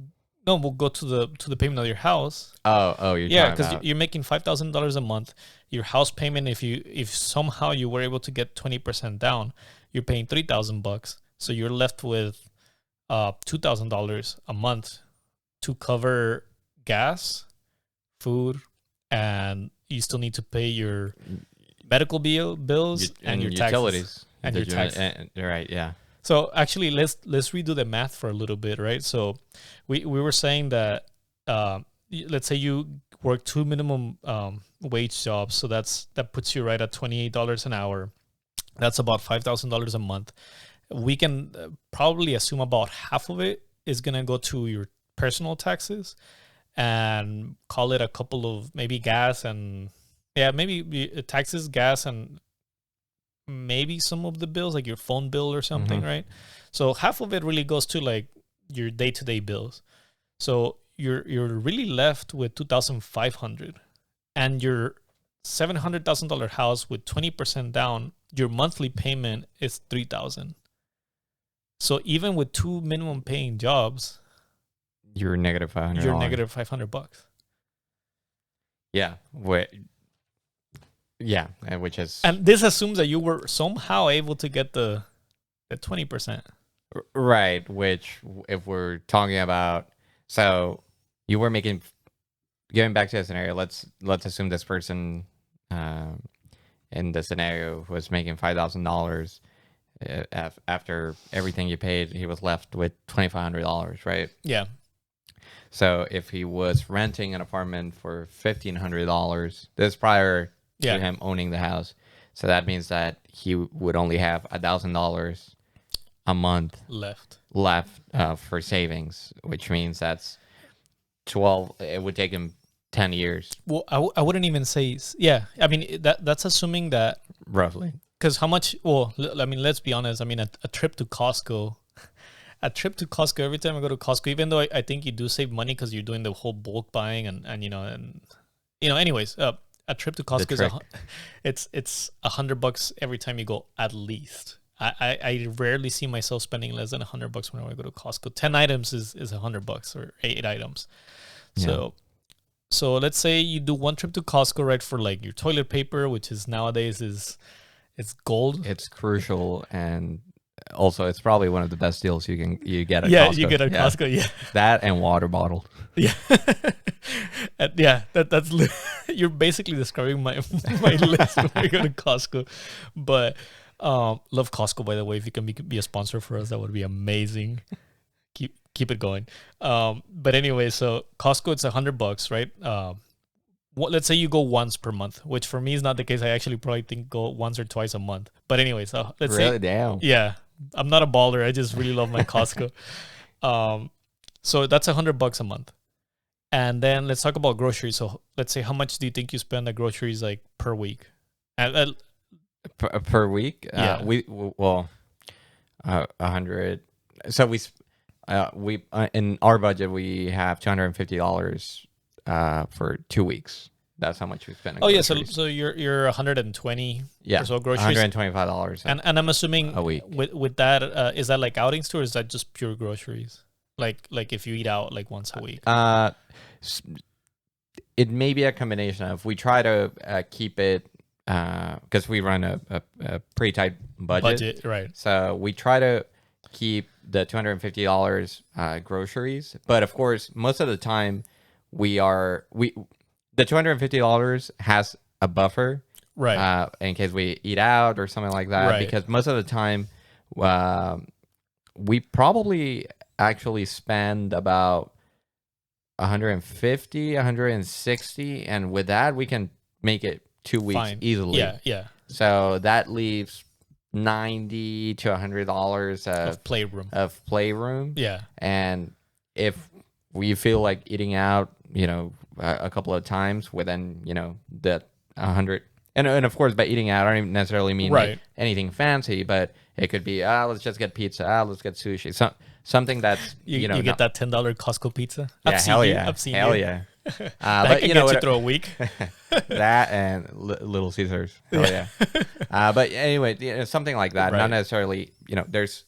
No, we'll go to the payment of your house. You're because you're making $5,000 a month. Your house payment, if somehow you were able to get 20% down, you're paying $3,000. So you're left with $2,000 a month to cover gas, food, and you still need to pay your medical bills and your utilities and your taxes. Right, yeah. So actually, let's redo the math for a little bit, right? So we were saying that let's say you work 2 minimum wage jobs, so that puts you right at $28 an hour. That's about $5,000 a month. We can probably assume about half of it is gonna go to your personal taxes, and call it a couple of maybe gas and maybe taxes, gas, and maybe some of the bills like your phone bill or something, right? So half of it really goes to like your day-to-day bills. So you're really left with $2,500, and your $700,000 house with 20% down, your monthly payment is $3,000. So even with 2 minimum paying jobs, you're negative $500. You're negative $500. Yeah. Which is, and this assumes that you were somehow able to get the 20%. Right. Which, if we're talking about, so you were making, going back to the scenario, let's assume this person in the scenario was making $5,000. After everything you paid, he was left with $2,500, right? Yeah. So if he was renting an apartment for $1,500, this is prior to him owning the house. So that means that he would only have $1,000 a month left for savings, which means that's 12. It would take him 10 years. Well, I wouldn't even say, yeah. I mean, that's assuming that roughly. Because how much? Well, I mean, let's be honest. I mean, a trip to Costco. Every time I go to Costco, even though I think you do save money because you're doing the whole bulk buying and anyways, a trip to Costco is it's $100 every time you go, at least. I rarely see myself spending less than $100 whenever I go to Costco. 10 items is $100 or 8 items. So let's say you do one trip to Costco, right, for like your toilet paper, which is nowadays it's gold. It's crucial, and also it's probably one of the best deals you get at Costco. Yeah, you get at Costco, yeah. That and water bottle. Yeah. That's you're basically describing my list when I go to Costco. But love Costco, by the way. If you can be a sponsor for us, that would be amazing. keep it going. But anyway, so Costco, it's $100, right? Let's say you go once per month, which for me is not the case. I actually probably think go once or twice a month. But anyway, so let's Really? say, Damn. yeah, I'm not a baller. I just really love my Costco. So that's $100 a month. And then let's talk about groceries. So let's say, how much do you think you spend on groceries like per week? Per week? Yeah. 100. So we in our budget we have $250 for 2 weeks. That's how much we spend. Oh yeah, so you're 120 or so groceries. $125. And I'm assuming a week. With that, is that like outings too, or is that just pure groceries? Like if you eat out like once a week. It may be a combination of, we try to keep it because we run a pretty tight budget, right? So we try to keep the $250 groceries, but of course most of the time the $250 has a buffer, right? In case we eat out or something like that, Right. because most of the time we probably actually spend about 150, 160, and with that we can make it 2 weeks Fine. easily. Yeah. So that leaves $90 to $100 Of playroom. of playroom. Yeah. And if we feel like eating out, a couple of times within, that 100, and of course by eating out, I don't even necessarily mean Right. anything fancy, but it could be, let's just get pizza, let's get sushi, something that's, You not- get that $10 Costco pizza. yeah, hell yeah, I've seen hell you. yeah. That But can you get know you what, through a week. that and Little Caesars. Oh yeah. But anyway, something like that. Right. Not necessarily. There's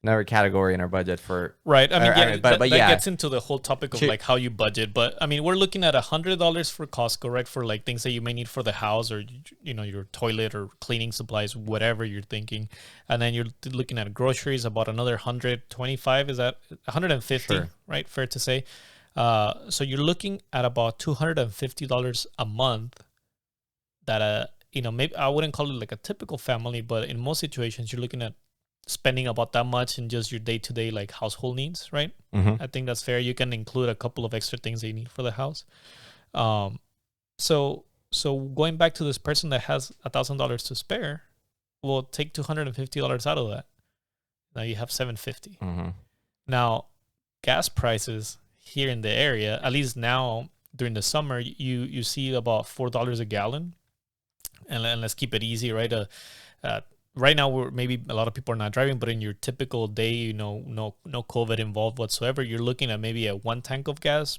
another category in our budget for. Right. I mean, yeah, but that yeah, gets into the whole topic of Sure. like how you budget. But I mean, we're looking at $100 for Costco, right? For like things that you may need for the house, or your toilet or cleaning supplies, whatever you're thinking. And then you're looking at groceries, about another 125. Is that 150? Sure. Right? Fair to say. So you're looking at about $250 a month. That maybe I wouldn't call it like a typical family, but in most situations, you're looking at spending about that much in just your day-to-day like household needs, right? Mhm. I think that's fair. You can include a couple of extra things that you need for the house. So going back to this person that has $1,000 to spare, we'll take $250 out of that. Now you have $750. Mhm. Now, gas prices here in the area, at least now during the summer, you see about $4 a gallon. And let's keep it easy, right? Right now, maybe a lot of people are not driving, but in your typical day, no COVID involved whatsoever, you're looking at maybe a 1 tank of gas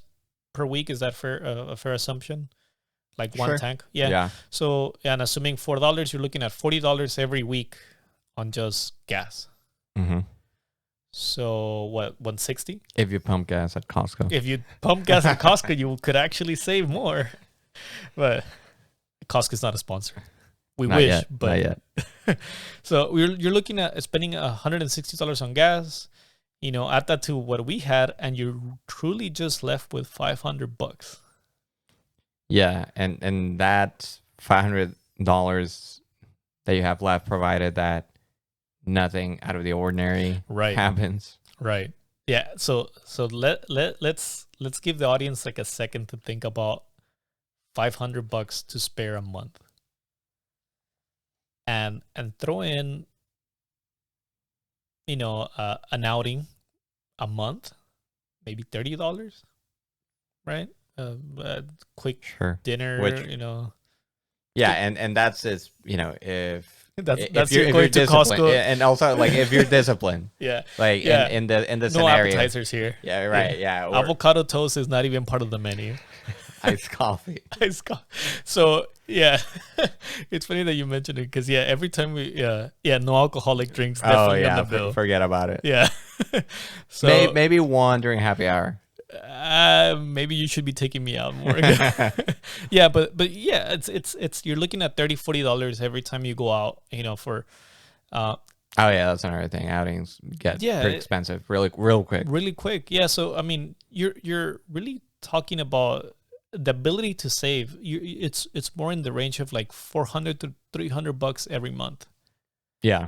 per week. Is that a fair assumption? Like one Sure. tank? Yeah. So, and assuming $4, you're looking at $40 every week on just gas. Mhm. So what, 160? If you pump gas at Costco. If you pump gas at Costco, you could actually save more. But Costco's not a sponsor. We Not wish, yet, but not yet. So you're looking at spending $160 on gas. Add that to what we had, and you're truly just left with $500. Yeah, and that $500 that you have left, provided that nothing out of the ordinary Right. happens. Right. Yeah. So let's give the audience like a second to think about $500 to spare a month, and throw in an outing a month, maybe $30, right? Quick Sure. dinner, Which- Yeah, and that's if that's if you're going to disciplined, Costco. and also like if you're disciplined, Yeah. like Yeah. in the No scenario. appetizers here. Yeah, right. Yeah, or Avocado toast is not even part of the menu. iced coffee. So yeah, it's funny that you mentioned it, because every time no alcoholic drinks Oh definitely yeah, on the bill. forget about it. Yeah. So Maybe one during happy hour. maybe you should be taking me out more. Yeah, but yeah, it's you're looking at $30-$40 every time you go out. For Oh yeah, that's another thing. Outings get pretty expensive real quick. really quick. Yeah, so I mean, you're really talking about the ability to save. It's more in the range of like $400 to $300 every month. Yeah.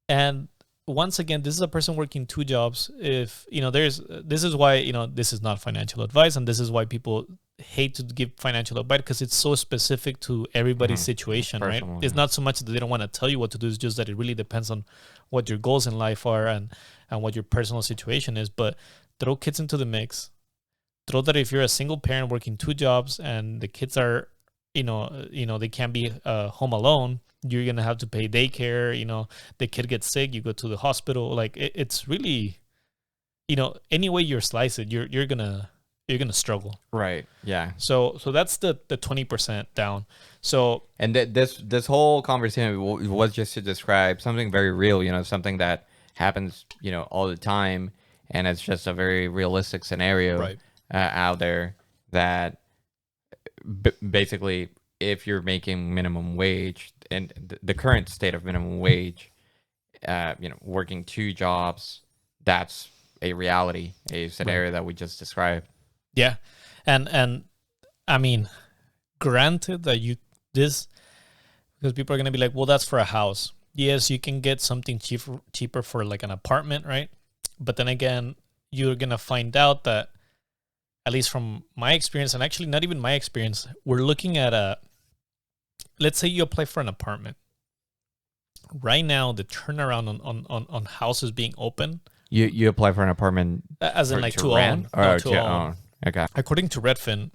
And once again, this is a person working two jobs. If this is why this is not financial advice, and this is why people hate to give financial advice, because it's so specific to everybody's situation, right? It's not so much that they don't want to tell you what to do; it's just that it really depends on what your goals in life are and what your personal situation is. But throw kids into the mix. Throw that if you're a single parent working two jobs and the kids are, they can't be home alone. You're gonna have to pay daycare. The kid gets sick, you go to the hospital. Like it's really, any way you slice it, you're gonna struggle. Right. Yeah. So that's the 20% down. So and this whole conversation was just to describe something very real. Something that happens all the time, and it's just a very realistic scenario. Right. Out there that basically, if you're making minimum wage and the current state of minimum wage, working two jobs, that's a reality, a scenario that we just described. Yeah. And I mean, granted that because people are going to be like, well, that's for a house. Yes, you can get something cheaper for like an apartment, right? But then again, you're going to find out that, at least from my experience, and actually not even my experience, we're looking at let's say you apply for an apartment. Right now, the turnaround on houses being open. You apply for an apartment as in like to rent? Own? No, to own. Okay. According to Redfin,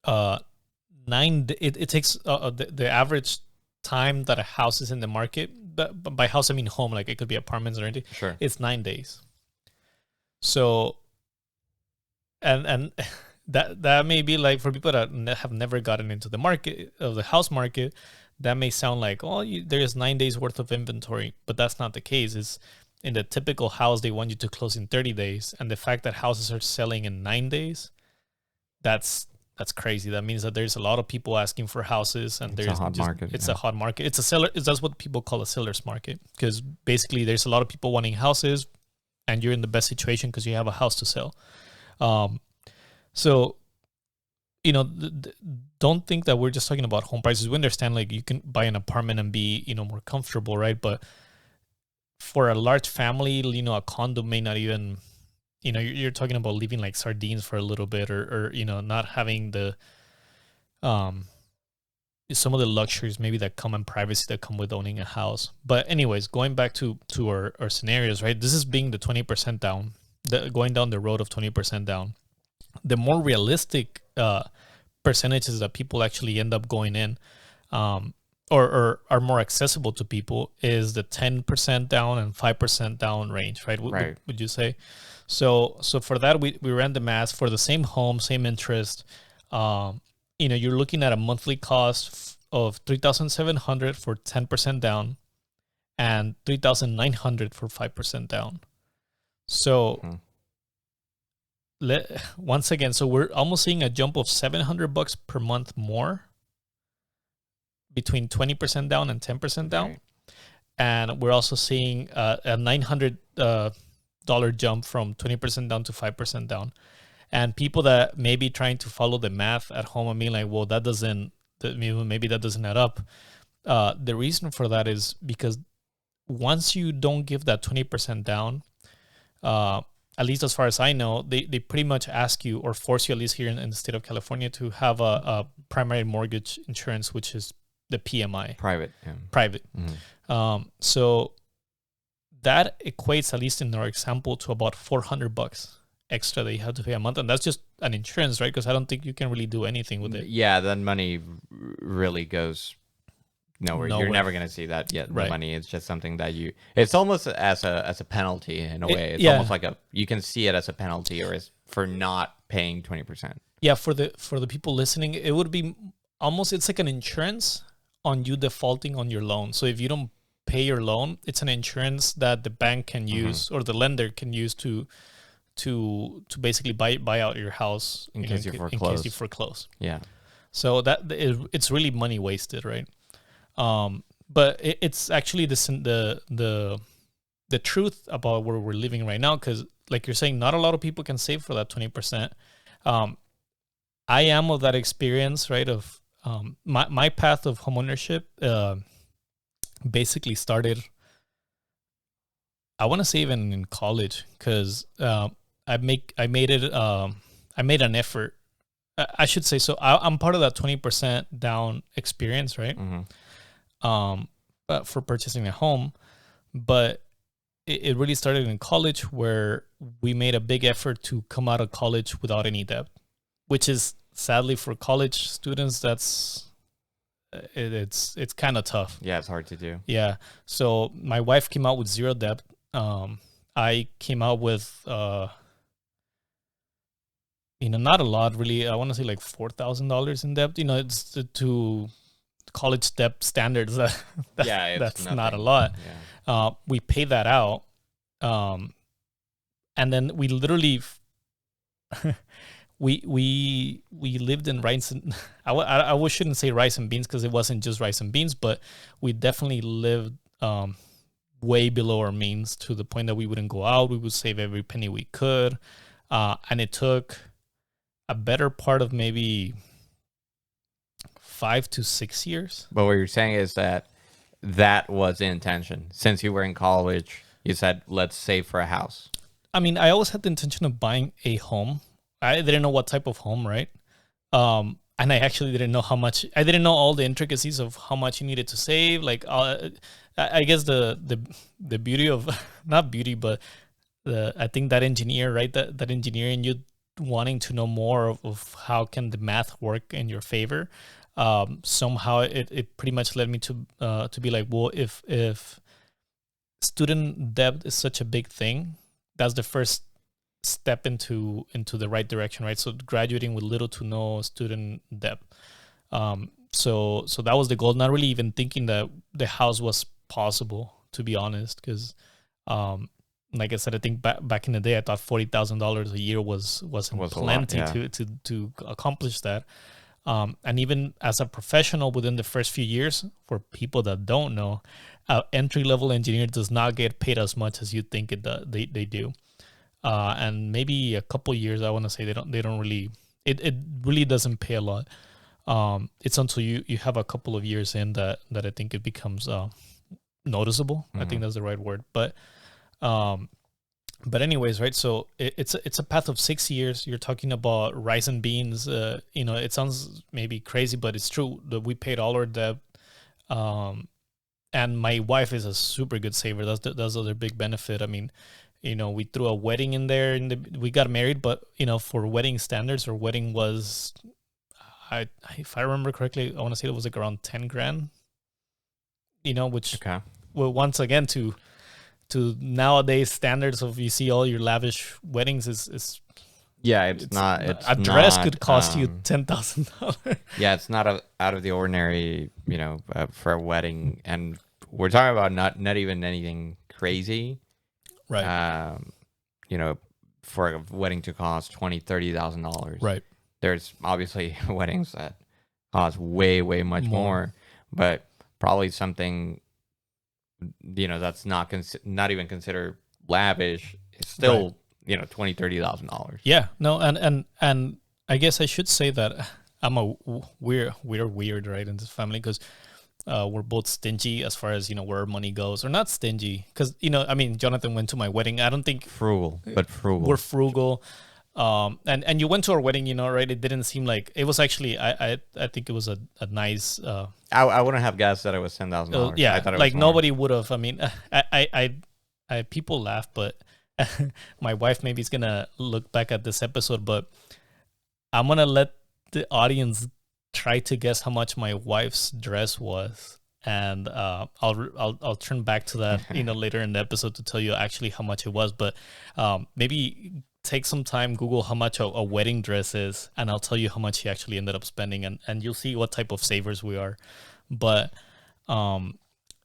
it takes the average time that a house is in the market. But by house, I mean home, like it could be apartments or anything. Sure. It's 9 days. So, and that may be like, for people that have never gotten into the market of the house market, that may sound like, there's 9 days worth of inventory, but that's not the case. It's in the typical house, they want you to close in 30 days. And the fact that houses are selling in 9 days, that's crazy. That means that there's a lot of people asking for houses, and it's a hot market. It's a hot market. It's a seller. That's what people call a seller's market, because basically there's a lot of people wanting houses, and you're in the best situation because you have a house to sell. So, don't think that we're just talking about home prices. We understand like you can buy an apartment and be, more comfortable, right? But for a large family, a condo may not even, you're talking about leaving like sardines for a little bit, or not having the, some of the luxuries maybe that come in privacy that come with owning a house. But anyways, going back to our scenarios, right? This is being the 20% down, going down the road of 20% down. The more realistic percentages that people actually end up going in, or are more accessible to people, is the 10% down and 5% down range, right? Would you say? So for that, we ran the math for the same home, same interest. You're looking at a monthly cost of $3,700 for 10% down, and $3,900 for 5% down. So. Once again, so we're almost seeing a jump of $700 per month more between 20% down and 10% down. Right. And we're also seeing a $900 jump from 20% down to 5% down. And people that may be trying to follow the math at home and being like, well, maybe that doesn't add up. The reason for that is because once you don't give that 20% down, at least as far as I know, they pretty much ask you, or force you, at least here in the state of California, to have a primary mortgage insurance, which is the PMI. Private. Yeah. Private. Mm-hmm. So that equates, at least in our example, to about $400 extra that you have to pay a month. And that's just an insurance, right? Because I don't think you can really do anything with it. Yeah, that money really goes nowhere. You're never going to see that yet. Right. The money is just something that it's almost as a penalty in a way. It's almost like you can see it as a penalty, or as for not paying 20%. Yeah. For the people listening, it would be almost, it's like an insurance on you defaulting on your loan. So if you don't pay your loan, it's an insurance that the bank can use, or the lender can use to basically buy out your house in case you foreclose. Yeah. So it's really money wasted, right? But it's actually the truth about where we're living right now, because like you're saying, not a lot of people can save for that 20%. I am of that experience, right? Of my path of homeownership basically started I want to say even in college, because I made an effort. I should say so. I'm part of that 20% down experience, right? But for purchasing a home, but it really started in college, where we made a big effort to come out of college without any debt, which is sadly for college students, it's kind of tough. Yeah, it's hard to do. Yeah. So my wife came out with zero debt. I came out with not a lot really. I want to say like $4,000 in debt. It's to college debt standards. That's not a lot. Yeah. We paid that out, and then we literally we lived in rice and I shouldn't say rice and beans, because it wasn't just rice and beans, but we definitely lived way below our means, to the point that we wouldn't go out. We would save every penny we could, and it took a better part of maybe 5 to 6 years. But what you're saying is that was the intention. Since you were in college, you said, let's save for a house. I mean, I always had the intention of buying a home. I didn't know what type of home, right? And I actually didn't know how much. I didn't know all the intricacies of how much you needed to save. Like, I guess the beauty of, not beauty, but I think that engineer, right? That engineer in you wanting to know more of how can the math work in your favor. Somehow it pretty much led me to be like, well, if student debt is such a big thing, that's the first step into the right direction, right? So graduating with little to no student debt. So that was the goal. Not really even thinking that the house was possible, to be honest, because like I said, I think back in the day, I thought $40,000 a year was plenty to accomplish that. And even as a professional, within the first few years, for people that don't know, entry-level engineer does not get paid as much as you think they do. And maybe a couple years, I want to say they don't really, it really doesn't pay a lot. It's until you have a couple of years in that I think it becomes noticeable. Mm-hmm. I think that's the right word. But anyways, right? So it's a path of 6 years. You're talking about rice and beans. It sounds maybe crazy, but it's true that we paid all our debt. And my wife is a super good saver. That's the other big benefit. I mean, we threw a wedding in there, we got married, but for wedding standards, our wedding was, if I remember correctly, I want to say it was like around 10 grand. Which, okay. Well, once again, to nowadays standards of, you see all your lavish weddings is it's not a dress could cost you $10,000. Yeah, it's not out of the ordinary, for a wedding, and we're talking about not even anything crazy. Right. For a wedding to cost $20,000-$30,000. Right. There's obviously weddings that cost way much more, but probably something that's not even considered lavish. It's still right. $20,000-$30,000. Yeah. No, and I guess I should say that we're weird, right, in this family, because we're both stingy as far as where our money goes, or not stingy, because Jonathan went to my wedding. I don't think frugal. We're frugal, and you went to our wedding, right? It didn't seem like it was actually. I think it was a nice. I wouldn't have guessed that it was $10,000. Yeah, I thought it like was nobody would have. I mean, I people laugh, but my wife maybe is gonna look back at this episode, but I'm gonna let the audience try to guess how much my wife's dress was, and I'll turn back to that later in the episode to tell you actually how much it was. But maybe take some time, Google how much a wedding dress is, and I'll tell you how much she actually ended up spending, and you'll see what type of savers we are. But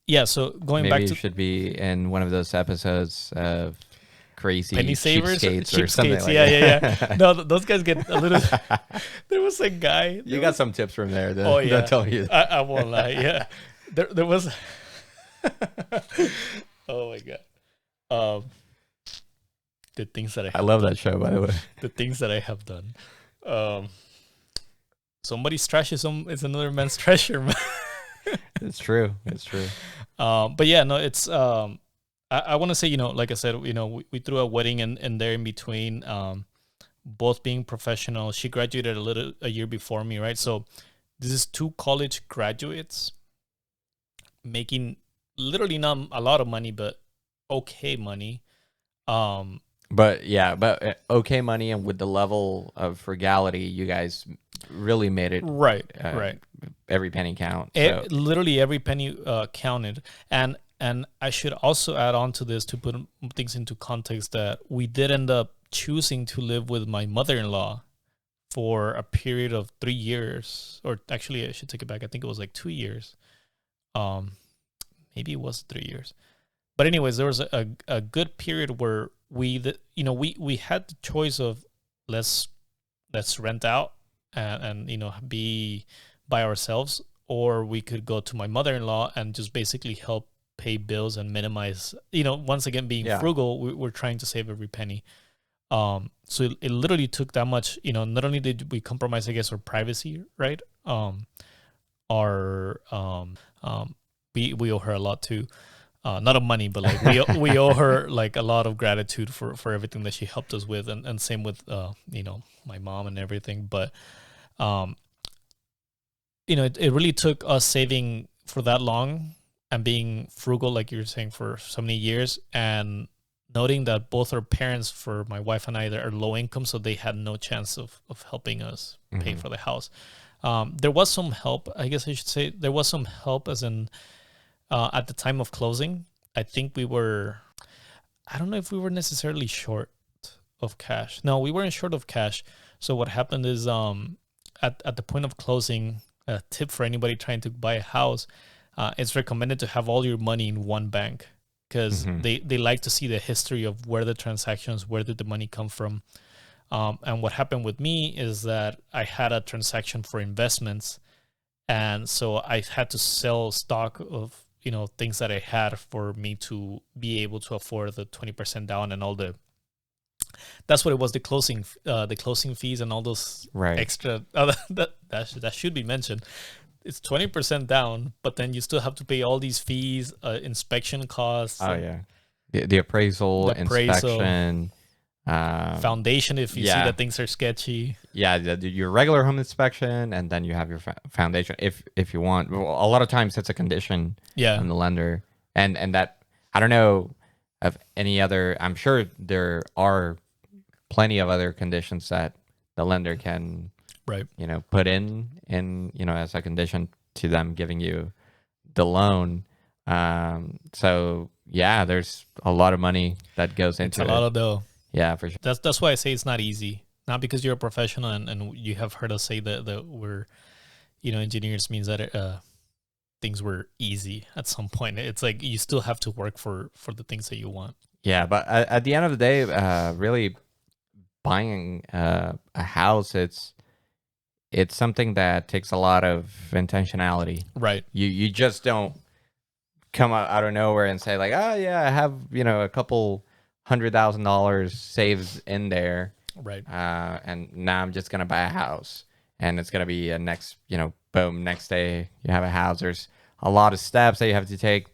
yeah, so going back to, you should be in one of those episodes of crazy penny savers, cheapskates or something like that. Yeah. No, those guys get a little. There was a guy. You got some tips from there. They'll tell you. I won't lie. Yeah, there was. Oh my god. The things that I love that show, by the way. The things that I have done. Somebody's trash is another man's treasure, man. It's true. But yeah, no, it's I want to say, like I said, we threw a wedding in there in between. Both being professional. She graduated a year before me, right? So this is two college graduates making literally not a lot of money, but okay money. But okay money, and with the level of frugality, you guys really made it right, right. Every penny count. So. Literally every penny counted, and I should also add on to this to put things into context that we did end up choosing to live with my mother-in-law for a period of 3 years, or actually I should take it back. I think it was like 2 years. Maybe it was 3 years. But anyways, there was a good period where we had the choice of let's rent out and be by ourselves, or we could go to my mother-in-law and just basically help pay bills and minimize, once again, being frugal. We're trying to save every penny. So it literally took that much, not only did we compromise, I guess, our privacy, right? We owe her a lot too. Not of money, but like we owe her like a lot of gratitude for everything that she helped us with, and same with my mom and everything. But it really took us saving for that long and being frugal, like you were saying, for so many years, and noting that both our parents, for my wife and I, are low income, so they had no chance of helping us pay for the house. There was some help, I guess I should say. There was some help, as in at the time of closing, I think I don't know if we were necessarily short of cash. No, we weren't short of cash. So what happened is at the point of closing, a tip for anybody trying to buy a house, it's recommended to have all your money in one bank, because they like to see the history of where the transactions, where did the money come from. And what happened with me is that I had a transaction for investments, and so I had to sell stock of things that I had for me to be able to afford the 20% down and all that's what it was, the closing fees and all those extra that should be mentioned. It's 20% down, but then you still have to pay all these fees, inspection costs. Oh yeah, the appraisal, inspection, foundation if you see that things are sketchy. Yeah, your regular home inspection, and then you have your foundation if you want. Well, a lot of times it's a condition on the lender, and that I don't know of any other. I'm sure there are plenty of other conditions that the lender can put in as a condition to them giving you the loan. So yeah, there's a lot of money that goes into it. It's a lot of dough. Yeah, for sure. That's why I say it's not easy. Not because you're a professional and you have heard us say that we're, engineers means that things were easy at some point. It's like you still have to work for the things that you want. Yeah, but at the end of the day, really buying a house, it's something that takes a lot of intentionality. Right. You just don't come out of nowhere and say like, oh yeah, I have a couple $100,000 saved in there, right? And now I'm just gonna buy a house, and it's gonna be a next, boom, next day you have a house. There's a lot of steps that you have to take.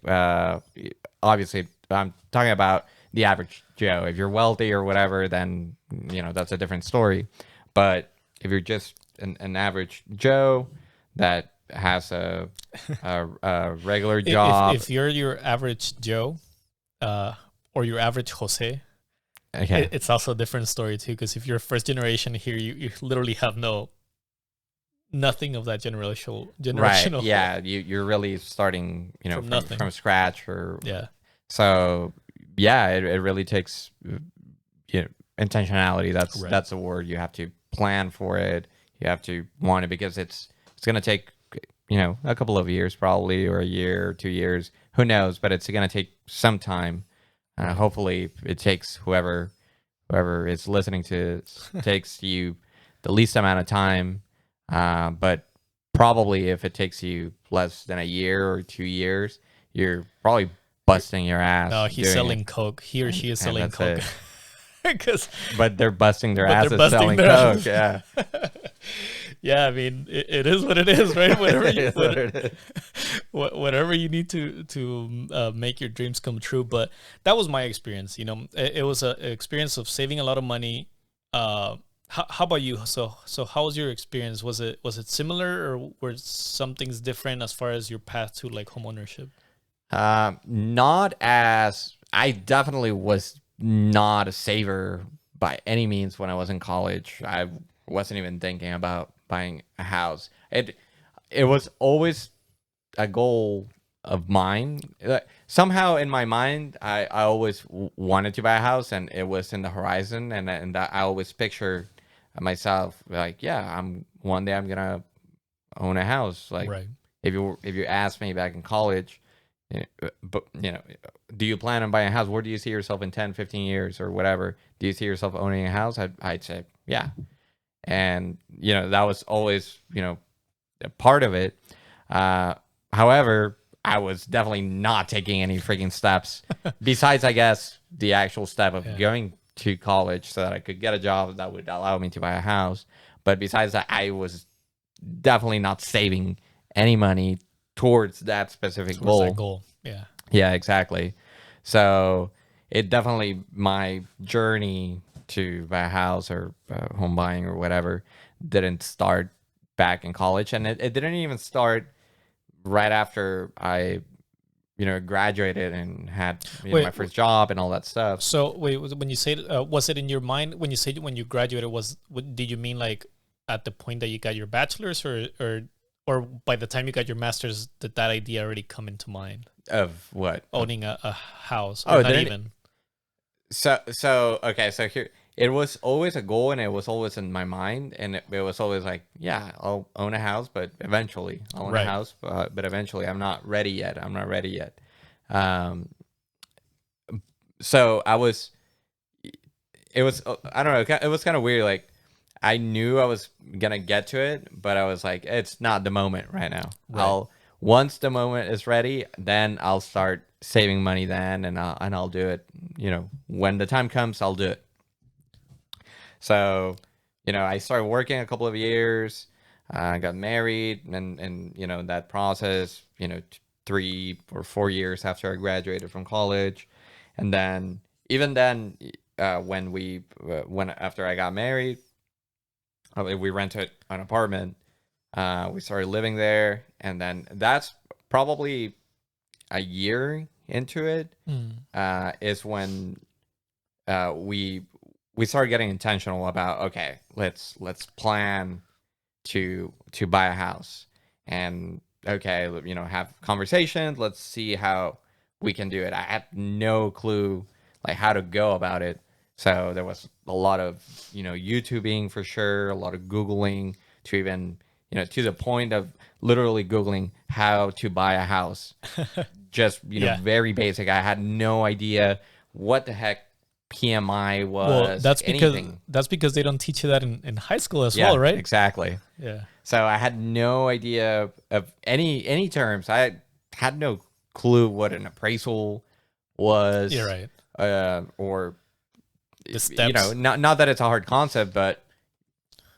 Obviously, I'm talking about the average Joe. If you're wealthy or whatever, then that's a different story. But if you're just an average Joe that has a regular job, if you're your average Joe, or your average Jose, okay, it's also a different story too. Because if you're first generation here, you literally have nothing of that generational. Right? Yeah, you're really starting, from scratch, or So yeah, it really takes intentionality. That's a word. You have to plan for it. You have to want it, because it's gonna take a couple of years probably, or a year or 2 years. Who knows? But it's gonna take some time. Hopefully it takes whoever is listening to it takes you the least amount of time. But probably if it takes you less than a year or 2 years, you're probably busting your ass. Oh, he's selling coke. He or she is selling coke. But they're busting their asses selling coke. Yeah. Yeah, I mean, it is what it is, right? Whatever It you is what it is. whatever you need to make your dreams come true. But that was my experience. It was an experience of saving a lot of money. How about you? So how was your experience? Was it similar, or were some things different as far as your path to like home ownership? Not as I definitely was not a saver by any means when I was in college. I wasn't even thinking about buying a house. It was always a goal of mine. Somehow in my mind, I always wanted to buy a house, and it was in the horizon, and I always picture myself like, yeah, one day I'm gonna own a house. Like Right. if you asked me back in college, but do you plan on buying a house? Where do you see yourself in 10, 15 years or whatever? Do you see yourself owning a house? I'd say yeah. And that was always a part of it. However, I was definitely not taking any freaking steps besides, I guess, the actual step of Yeah. going to college so that I could get a job that would allow me to buy a house. But besides that, I was definitely not saving any money towards that specific Towards that goal. goal. Yeah. Yeah, exactly. So it definitely, my journey to buy a house or home buying or whatever didn't start back in college, and it didn't even start right after I graduated and had Wait, my first job and all that stuff. So wait, when you say was it in your mind when you said when you graduated? Did you mean like at the point that you got your bachelor's, or by the time you got your master's, did that idea already come into mind? Of what? Owning a house, Oh, or not didn't even? so okay, so here it was always a goal, and it was always in my mind, and it was always like, yeah, I'll own a house, but eventually I'll own a Right. house, but eventually I'm not ready yet. I'm not ready yet. Um, so I was, it was, I don't know, it was kind of weird. Like I knew I was gonna get to it, but I was like, it's not the moment right now. Right. Once the moment is ready, then I'll start saving money then, and I'll do it. When the time comes, I'll do it. So, I started working a couple of years. I got married, and that process. 3 or 4 years after I graduated from college, and then even then, when after I got married, we rented an apartment. We started living there, and then that's probably a year into it. Mm. Is when we started getting intentional about, okay, let's plan to buy a house, and okay, have conversations. Let's see how we can do it. I had no clue like how to go about it. So there was a lot of YouTubing for sure, a lot of Googling to even to the point of literally Googling how to buy a house. Just Yeah. very basic. I had no idea what the heck PMI Well, was, that's anything. because they don't teach you that in high school as Yeah, well, right? exactly. Yeah. So I had no idea of any terms. I had no clue what an appraisal was. You're right. Or The steps. not that it's a hard concept, but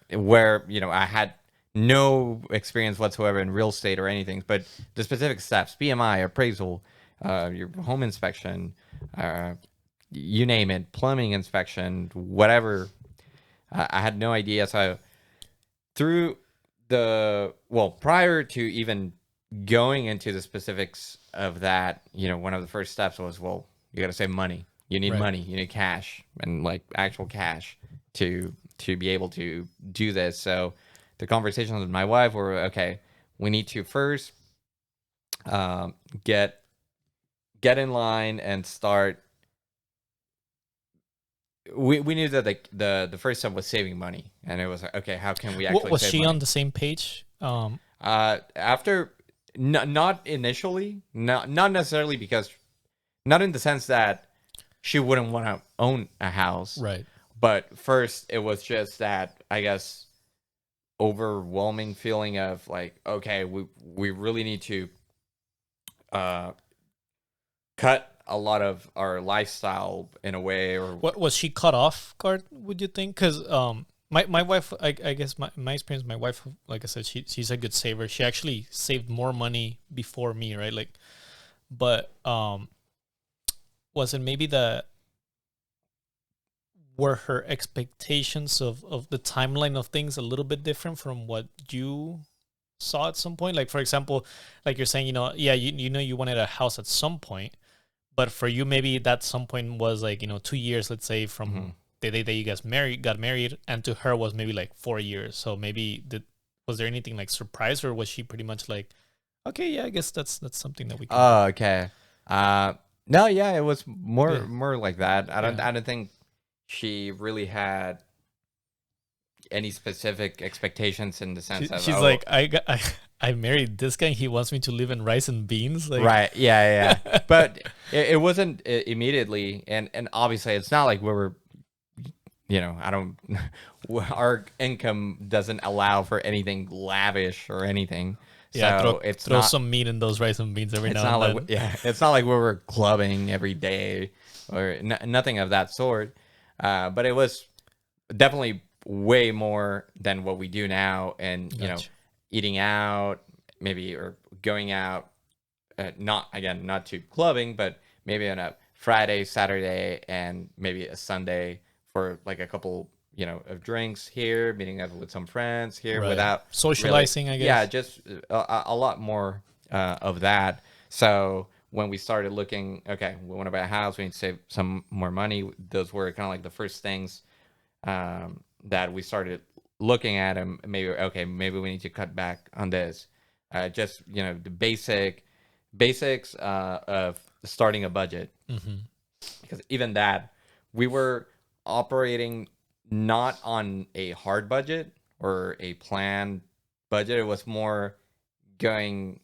where I had no experience whatsoever in real estate or anything. But the specific steps: BMI, appraisal, your home inspection, you name it, plumbing inspection, whatever. I had no idea. So through prior to even going into the specifics of that, one of the first steps was, well, you got to save money. You need Right. money. You need cash, and like actual cash to be able to do this. So the conversations with my wife were, okay, we need to first get in line and start. We knew that the first step was saving money, and it was like, okay, how can we actually Was save she money? on the same page? After not initially, not necessarily, because not in the sense that she wouldn't want to own a house, Right. but first it was just that, I guess, overwhelming feeling of like, okay, we really need to cut a lot of our lifestyle in a way, or What was she cut off guard? Would you think? Because My wife, I guess my experience, my wife, like I said, she's a good saver. She actually saved more money before me, right? Like, but was it maybe the were her expectations of the timeline of things a little bit different from what you saw at some point? Like, for example, like you're saying, yeah, you know you wanted a house at some point, but for you maybe that some point was like 2 years, let's say, from the day that you guys got married, and to her was maybe like 4 years. So maybe was there anything like surprise, or was she pretty much like, okay, yeah, I guess that's something that we can Oh, okay. No, yeah, it was Yeah. more like that. I Yeah. don't think she really had any specific expectations in the sense of, She's like, I married this guy. He wants me to live in rice and beans. Like, right, yeah. But it wasn't immediately, and obviously it's not like we were, I don't, our income doesn't allow for anything lavish or anything. yeah, So it's throw not, some meat in those rice and beans every it's now not and like, then. yeah, it's not like we were clubbing every day or nothing of that sort. But it was definitely way more than what we do now, and Gotcha. eating out maybe, or going out, not to clubbing, but maybe on a Friday, Saturday, and maybe a Sunday for like a couple of drinks here, meeting up with some friends here, Right. without really, Socializing, I yeah, guess. just a lot more of that. So when we started looking, okay, we want to buy a house, we need to save some more money. Those were kind of like the first things that we started looking at, and maybe, okay, maybe we need to cut back on this. Just the basics of starting a budget, Mm-hmm. because even that, we were operating not on a hard budget or a planned budget. It was more going,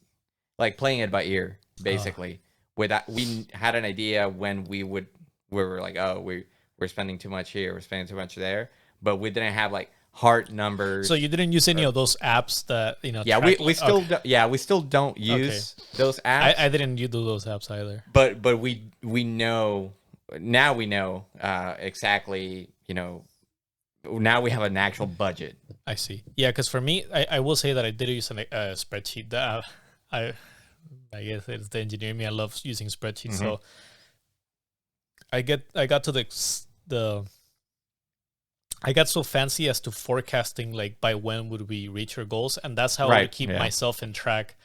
like, playing it by ear, basically. With that, we had an idea when we were like, oh, we're spending too much here, we're spending too much there, but we didn't have like hard So numbers. you didn't use any Or, of those apps that yeah, track. we still Okay. we still don't Okay. use those apps. I didn't do those apps either. But we know now, we know exactly, now we have an actual budget. I see. Yeah, because for me, I will say that I did use a spreadsheet. That I I guess it's the engineer in me. I love using spreadsheets. So I got to the I got so fancy as to forecasting like by when would we reach our goals, and that's how I would keep myself in track.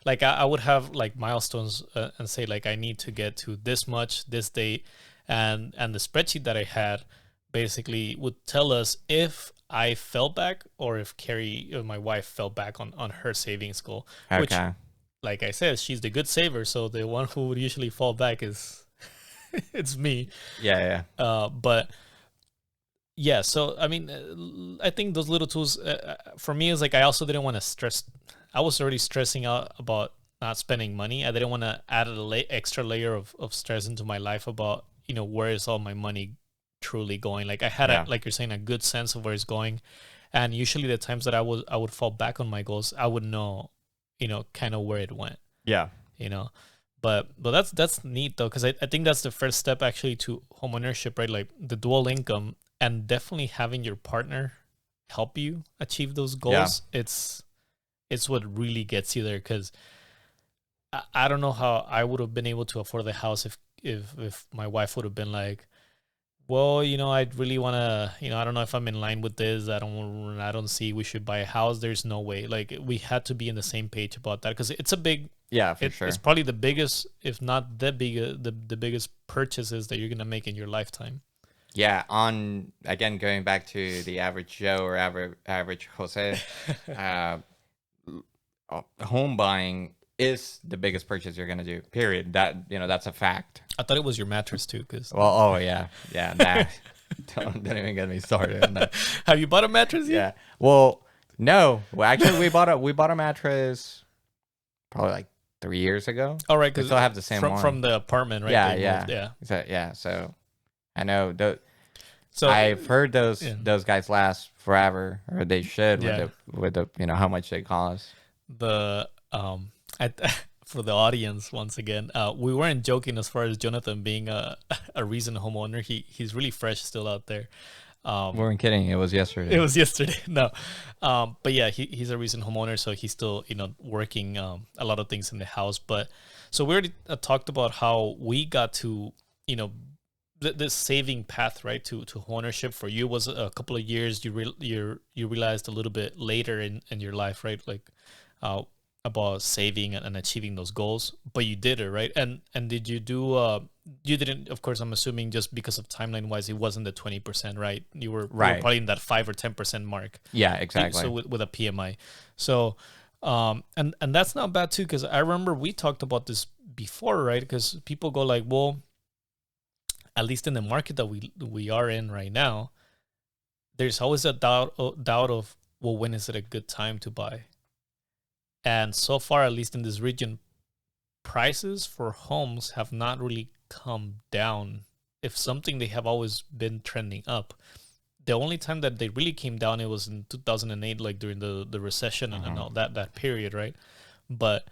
Like I would have like milestones and say like I need to get to this much this date, and the spreadsheet that I had basically would tell us if I fell back or if Carrie, my wife, fell back on her savings goal. Which, Okay. like I said, she's the good saver, so the one who would usually fall back is it's me. Yeah. But yeah, so I mean, I think those little tools for me is like I also didn't want to stress. I was already stressing out about not spending money. I didn't want to add extra layer of stress into my life about where is all my money truly going. Like I had like you're saying, a good sense of where it's going, and usually the times that I would fall back on my goals, I would know, kind of where it went. Yeah. But that's neat though, because I think that's the first step actually to homeownership, right? Like the dual income, and definitely having your partner help you achieve those goals. It's what really gets you there, because I don't know how I would have been able to afford the house if my wife would have been like, well, I really want to, I don't know if I'm in line with this. I don't see we should buy a house. There's no way. Like we had to be on the same page about that, because it's a big, for sure. It's probably the biggest, if not the biggest purchases that you're going to make in your lifetime. Yeah, on, again, going back to the average Joe or average Jose, home buying is the biggest purchase you're gonna do. Period. That's a fact. I thought it was your mattress too, because Well, oh yeah. That don't even get me started on that. have you bought a mattress yet? Yeah. Well, no. Well, actually, we bought a mattress probably like 3 years ago. All right, We because still have the same one from the apartment, right? Yeah, that you yeah. moved? Yeah. So I know So I've heard those yeah. those guys last forever, or they should, Yeah. with the how much they cost. the I, for the audience, once again, we weren't joking as far as Jonathan being a recent homeowner. He's really fresh still out there. We weren't kidding. It was yesterday. It was yesterday. No, but yeah, he's a recent homeowner, so he's still working a lot of things in the house. But so we already talked about how we got to this saving path, right, to ownership. For you was a couple of years. You realized a little bit later in your life, right, like about saving and achieving those goals. But you did it, right? And did you do? You didn't, of course. I'm assuming just because of timeline wise, it wasn't the 20%, right? You were probably in that 5 or 10% mark. Yeah, exactly. So with a PMI, so and that's not bad too, because I remember we talked about this before, right? Because people go like, well, at least in the market that we are in right now, there's always a doubt of, well, when is it a good time to buy? And so far, at least in this region, prices for homes have not really come down. If something, they have always been trending up. The only time that they really came down, it was in 2008, like during the recession and all that period, right? But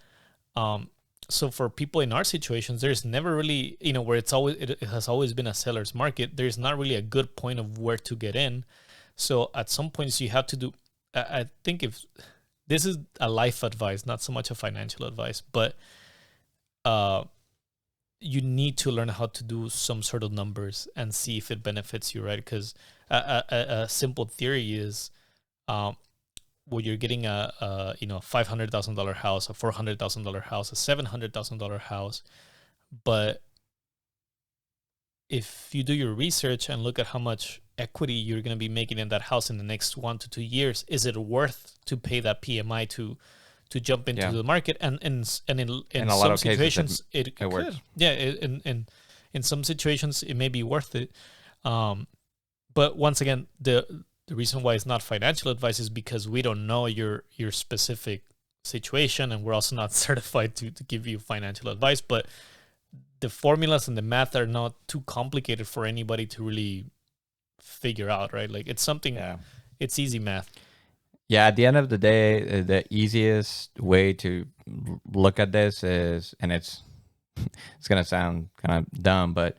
so for people in our situations, there's never really, where it has always been a seller's market. There's not really a good point of where to get in. So at some points you have to do, I think, if this is a life advice, not so much a financial advice, but you need to learn how to do some sort of numbers and see if it benefits you, right? Because a simple theory is, well, you're getting a $500,000 house, a $400,000 house, a $700,000 house, but if you do your research and look at how much equity you're going to be making in that house in the next 1 to 2 years, is it worth to pay that PMI to jump into the market? And in some situations it could work. Yeah, in some situations it may be worth it. But once again, the reason why it's not financial advice is because we don't know your specific situation, and we're also not certified to give you financial advice. But the formulas and the math are not too complicated for anybody to really figure out, right? Like it's something, it's easy math. Yeah, at the end of the day, the easiest way to look at this is, and it's going to sound kind of dumb, but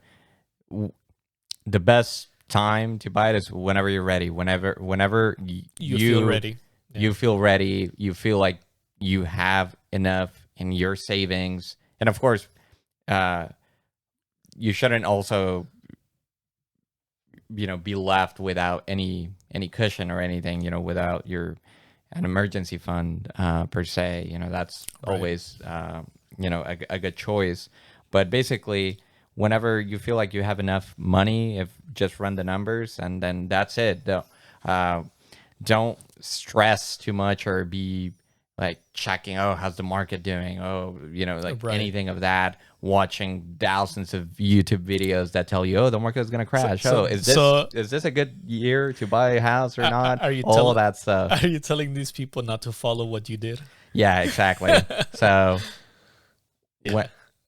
the best time to buy it is whenever you're ready. Whenever you feel ready. Yeah. You feel ready. You feel like you have enough in your savings. And of course, you shouldn't also be left without any cushion or anything, without an emergency fund per se. That's always a good choice. But basically, whenever you feel like you have enough money, just run the numbers and then that's it. Don't stress too much or be like checking, oh, how's the market doing? Oh, anything of that. Watching thousands of YouTube videos that tell you, oh, the market is going to crash. Is this a good year to buy a house or not? All of that stuff. Are you telling these people not to follow what you did? Yeah, exactly. So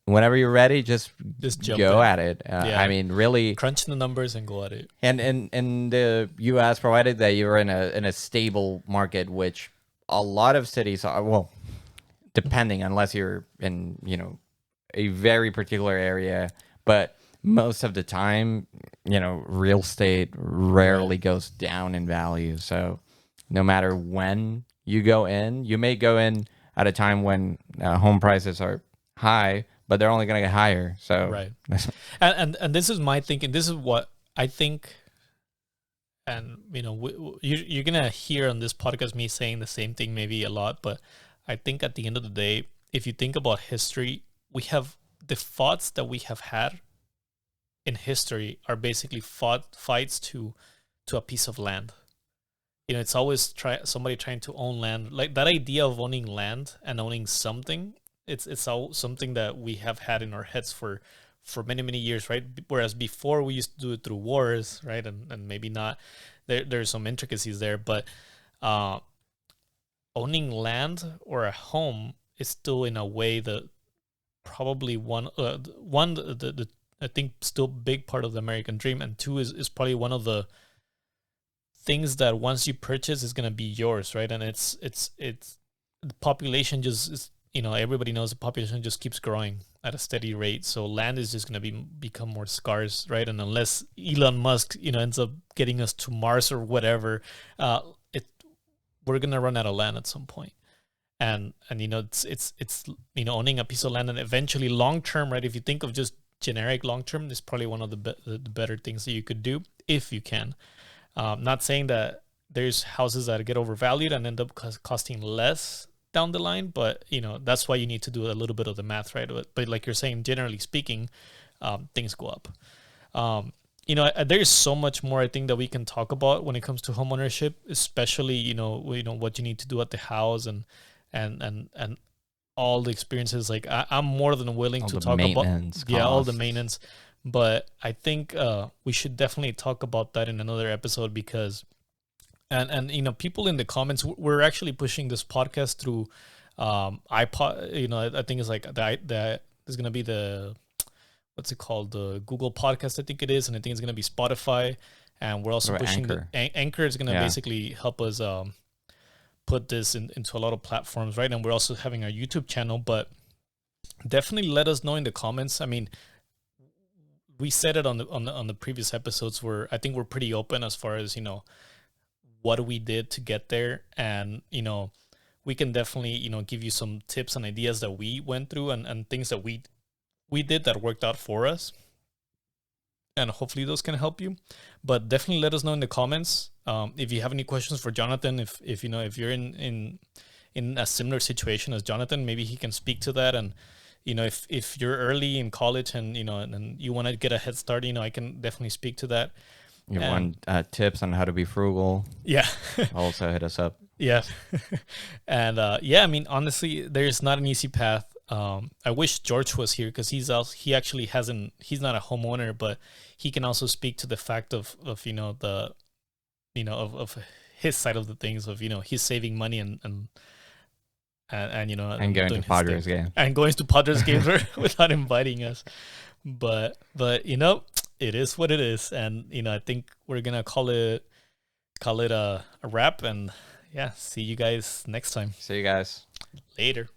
whenever you're ready, just go at it. I mean, really crunch the numbers and go at it. And in the U.S., provided that you're in a stable market, which a lot of cities are, well, depending, unless you're in a very particular area, but most of the time, real estate rarely goes down in value. So no matter when you go in, you may go in at a time when home prices are high, but they're only going to get higher. So right. and this is my thinking. This is what I think. And you're gonna hear on this podcast me saying the same thing maybe a lot, but I think at the end of the day, if you think about history, we have the fights that we have had in history are basically fights to a piece of land. It's always somebody trying to own land. Like that idea of owning land and owning something, it's all something that we have had in our heads for many, many years, right? Whereas before we used to do it through wars, right? And maybe not. There's some intricacies there, but owning land or a home is still in a way that probably one the I think still big part of the American dream, and two is probably one of the things that once you purchase is gonna be yours, right? And it's the population just is everybody knows the population just keeps growing at a steady rate. So land is just going to become more scarce, right? And unless Elon Musk, ends up getting us to Mars or whatever, it we're going to run out of land at some point. And it's owning a piece of land, and eventually long term, right? If you think of just generic long term, is probably one of the better things that you could do if you can. Not saying that there's houses that get overvalued and end up costing less down the line, but that's why you need to do a little bit of the math, right? But like you're saying, generally speaking, things go up. There's so much more I think that we can talk about when it comes to homeownership, especially what you need to do at the house and all the experiences. Like I'm more than willing to talk about all the maintenance, but I think we should definitely talk about that in another episode, because and people in the comments, we're actually pushing this podcast through iPod. I think it's like that is going to be the, what's it called, the Google Podcast, I think it is, and I think it's going to be Spotify, and we're also pushing Anchor. Anchor is going to basically help us put this into a lot of platforms, right? And we're also having our YouTube channel, but definitely let us know in the comments. I mean, we said it on the previous episodes, where I think we're pretty open as far as what we did to get there, and we can definitely give you some tips and ideas that we went through, and things that we did that worked out for us, and hopefully those can help you. But definitely let us know in the comments if you have any questions for Jonathan. If you're in a similar situation as Jonathan, maybe he can speak to that. And if you're early in college and and you want to get a head start, I can definitely speak to that. You want tips on how to be frugal? Yeah. Also hit us up. Yeah. And I mean, honestly, there's not an easy path. I wish George was here, because he's not a homeowner, but he can also speak to the fact of his side of the things, of he's saving money and going to Padres games, and going to Padres games without inviting us. But it is what it is, and I think we're gonna call it a wrap. And see you guys next time. See you guys later.